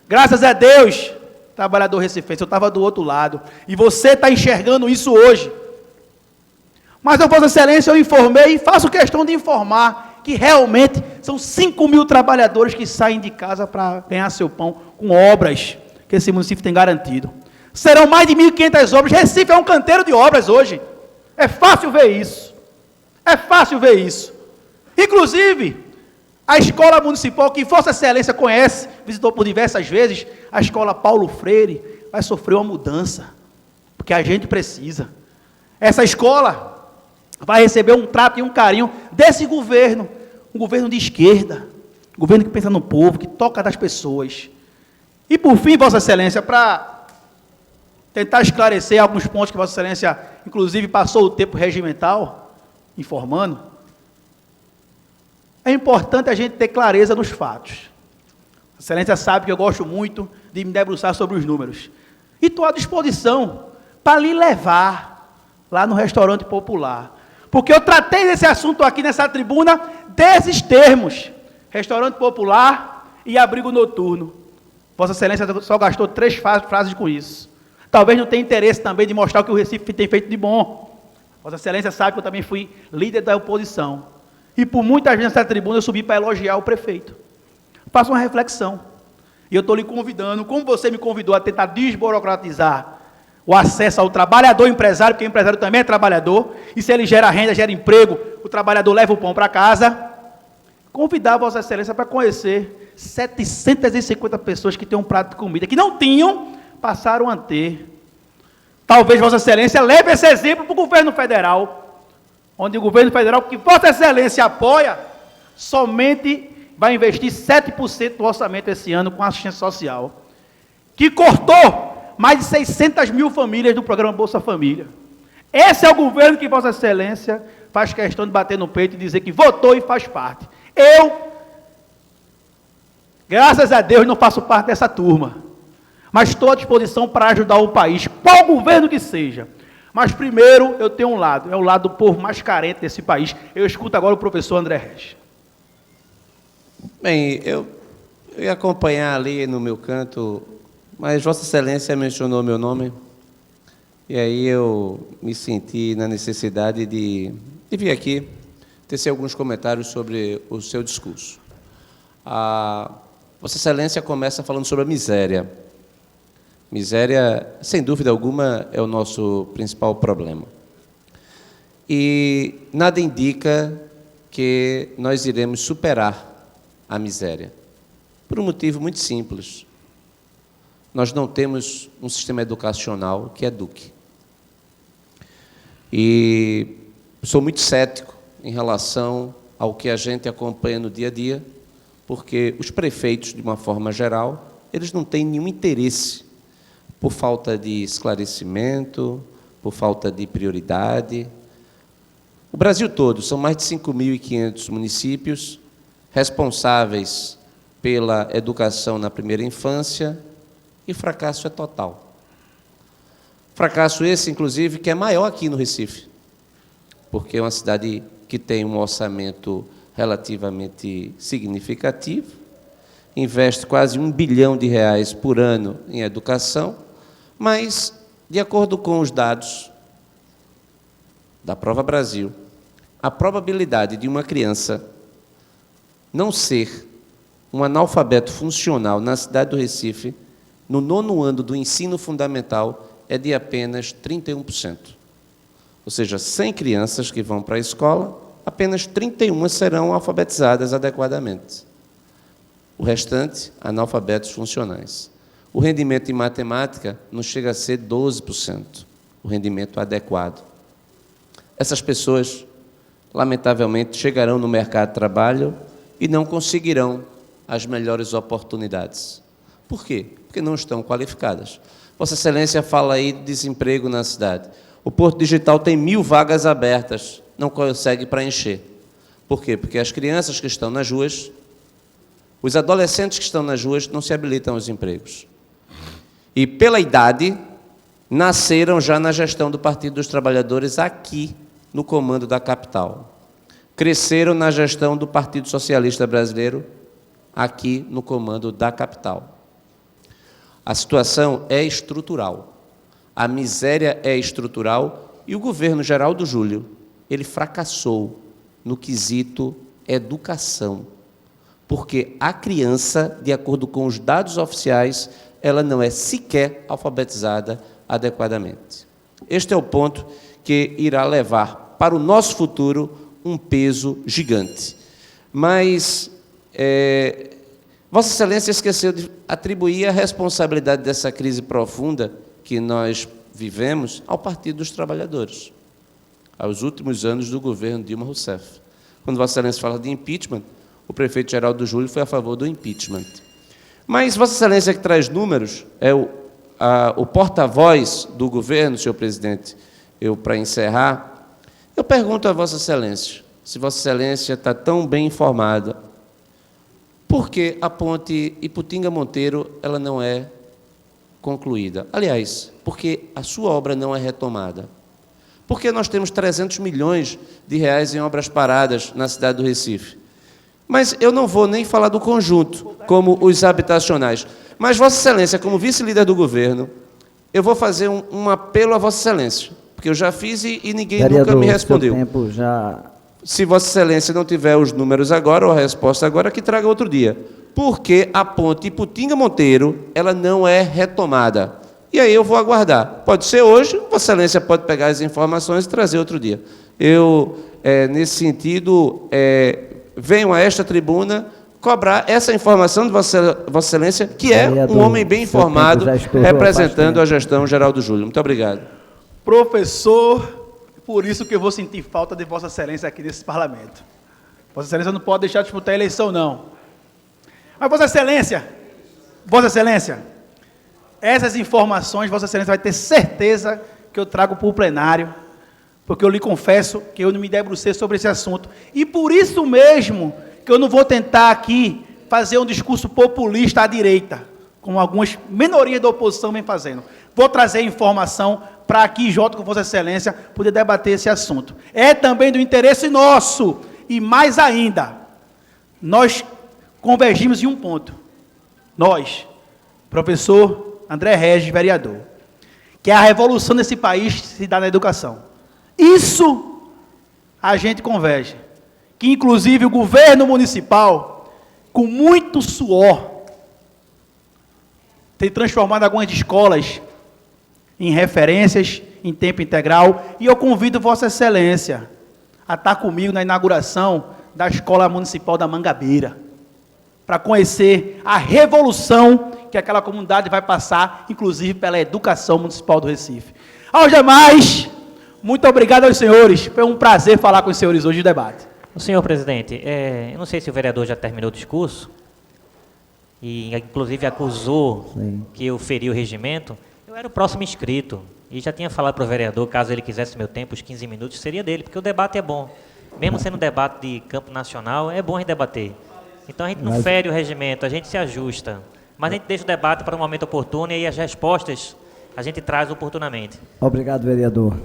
Graças a Deus, trabalhador recifense, eu estava do outro lado, e você está enxergando isso hoje. Mas, Vossa Excelência, eu informei, e faço questão de informar, que realmente são 5 mil trabalhadores que saem de casa para ganhar seu pão com obras que esse município tem garantido. Serão mais de 1.500 obras. Recife é um canteiro de obras hoje. É fácil ver isso. É fácil ver isso. Inclusive, a escola municipal, que Vossa Excelência conhece, visitou por diversas vezes, a escola Paulo Freire, vai sofrer uma mudança, porque a gente precisa. Essa escola vai receber um trato e um carinho desse governo, um governo de esquerda, um governo que pensa no povo, que toca das pessoas. E, por fim, Vossa Excelência, para tentar esclarecer alguns pontos que Vossa Excelência, inclusive, passou o tempo regimental, informando, é importante a gente ter clareza nos fatos. Vossa Excelência sabe que eu gosto muito de me debruçar sobre os números. E estou à disposição para lhe levar lá no restaurante popular. Porque eu tratei desse assunto aqui nessa tribuna, desses termos. Restaurante popular e abrigo noturno. Vossa Excelência só gastou 3 frases com isso. Talvez não tenha interesse também de mostrar o que o Recife tem feito de bom. Vossa Excelência sabe que eu também fui líder da oposição. E por muitas vezes nessa tribuna eu subi para elogiar o prefeito. Faça uma reflexão. E eu estou lhe convidando, como você me convidou a tentar desburocratizar o acesso ao trabalhador empresário, porque o empresário também é trabalhador, e se ele gera renda, gera emprego, o trabalhador leva o pão para casa. Convidar a Vossa Excelência para conhecer 750 pessoas que têm um prato de comida, que não tinham, passaram a ter. Talvez Vossa Excelência leve esse exemplo para o governo federal, onde o governo federal, que Vossa Excelência apoia, somente vai investir 7% do orçamento esse ano com assistência social, que cortou mais de 600 mil famílias do programa Bolsa Família. Esse é o governo que Vossa Excelência faz questão de bater no peito e dizer que votou e faz parte. Eu, graças a Deus, não faço parte dessa turma, mas estou à disposição para ajudar o país, qual governo que seja. Mas primeiro eu tenho um lado, é o lado do povo mais carente desse país. Eu escuto agora o professor André Reis. Bem, eu ia acompanhar ali no meu canto, mas Vossa Excelência mencionou meu nome, e aí eu me senti na necessidade de vir aqui tecer alguns comentários sobre o seu discurso. Vossa Excelência começa falando sobre a miséria. Miséria, sem dúvida alguma, é o nosso principal problema. E nada indica que nós iremos superar a miséria, por um motivo muito simples. Nós não temos um sistema educacional que eduque. E sou muito cético em relação ao que a gente acompanha no dia a dia, porque os prefeitos, de uma forma geral, eles não têm nenhum interesse, por falta de esclarecimento, por falta de prioridade. O Brasil todo, são mais de 5.500 municípios responsáveis pela educação na primeira infância, e o fracasso é total. Fracasso esse, inclusive, que é maior aqui no Recife, porque é uma cidade que tem um orçamento relativamente significativo, investe quase R$1 bilhão por ano em educação, mas, de acordo com os dados da Prova Brasil, a probabilidade de uma criança não ser um analfabeto funcional na cidade do Recife, no 9º ano do ensino fundamental, é de apenas 31%. Ou seja, 100 crianças que vão para a escola, apenas 31 serão alfabetizadas adequadamente. O restante, analfabetos funcionais. O rendimento em matemática não chega a ser 12%, o rendimento adequado. Essas pessoas, lamentavelmente, chegarão no mercado de trabalho e não conseguirão as melhores oportunidades. Por quê? Porque não estão qualificadas. Vossa Excelência fala aí de desemprego na cidade. O Porto Digital tem 1.000 vagas abertas, não consegue preencher. Por quê? Porque as crianças que estão nas ruas, os adolescentes que estão nas ruas, não se habilitam aos empregos. E, pela idade, nasceram já na gestão do Partido dos Trabalhadores aqui, no comando da capital. Cresceram na gestão do Partido Socialista Brasileiro, aqui no comando da capital. A situação é estrutural. A miséria é estrutural e o governo Geraldo Júlio, ele fracassou no quesito educação. Porque a criança, de acordo com os dados oficiais, ela não é sequer alfabetizada adequadamente. Este é o ponto que irá levar para o nosso futuro um peso gigante. Mas Vossa Excelência esqueceu de atribuir a responsabilidade dessa crise profunda que nós vivemos ao Partido dos Trabalhadores, aos últimos anos do governo Dilma Rousseff. Quando Vossa Excelência fala de impeachment, o prefeito Geraldo Júlio foi a favor do impeachment. Mas Vossa Excelência, que traz números, é o porta-voz do governo, senhor presidente. Para encerrar, eu pergunto a Vossa Excelência, se Vossa Excelência está tão bem informada, por que a ponte Iputinga-Monteiro ela não é concluída? Aliás, porque a sua obra não é retomada. Porque nós temos 300 milhões de reais em obras paradas na cidade do Recife. Mas eu não vou nem falar do conjunto, como os habitacionais. Mas Vossa Excelência, como vice-líder do governo, eu vou fazer um apelo a Vossa Excelência, porque eu já fiz e ninguém Vereador, nunca me respondeu. Seu tempo já... Se Vossa Excelência não tiver os números agora, ou a resposta agora, que traga outro dia. Porque a ponte Iputinga-Monteiro, ela não é retomada. E aí eu vou aguardar. Pode ser hoje, Vossa Excelência pode pegar as informações e trazer outro dia. Eu, nesse sentido, venho a esta tribuna cobrar essa informação de Vossa Excelência, que é um homem bem informado, representando a gestão Geraldo Júlio. Muito obrigado. Professor, por isso que eu vou sentir falta de Vossa Excelência aqui nesse parlamento. Vossa Excelência não pode deixar de disputar a eleição, não. Mas, Vossa Excelência, essas informações, Vossa Excelência vai ter certeza que eu trago para o plenário, porque eu lhe confesso que eu não me debrucei sobre esse assunto. E por isso mesmo que eu não vou tentar aqui fazer um discurso populista à direita, como algumas minorias da oposição vêm fazendo. Vou trazer informação para aqui, junto com Vossa Excelência, poder debater esse assunto. É também do interesse nosso, e mais ainda, nós convergimos em um ponto. Nós, professor André Regis, vereador, que a revolução desse país se dá na educação. Isso a gente converge. Que, inclusive, o governo municipal, com muito suor, tem transformado algumas escolas em referências em tempo integral, e eu convido Vossa Excelência a estar comigo na inauguração da Escola Municipal da Mangabeira, para conhecer a revolução que aquela comunidade vai passar, inclusive pela educação municipal do Recife. Aos demais, muito obrigado aos senhores, foi um prazer falar com os senhores hoje no debate. Senhor presidente, eu não sei se o vereador já terminou o discurso, e inclusive acusou que eu feri o regimento. Eu era o próximo inscrito, e já tinha falado para o vereador, caso ele quisesse meu tempo, os 15 minutos, seria dele, porque o debate é bom. Mesmo sendo um debate de campo nacional, é bom a gente debater. Então a gente não fere o regimento, a gente se ajusta. Mas a gente deixa o debate para um momento oportuno, e aí as respostas a gente traz oportunamente. Obrigado, vereador.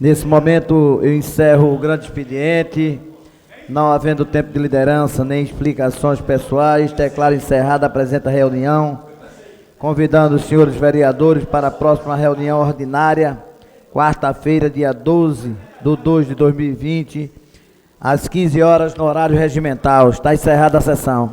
Nesse momento eu encerro o grande expediente. Não havendo tempo de liderança nem explicações pessoais, declaro encerrada a presente reunião, convidando os senhores vereadores para a próxima reunião ordinária, quarta-feira, dia 12/2/2020, às 15 horas, no horário regimental. Está encerrada a sessão.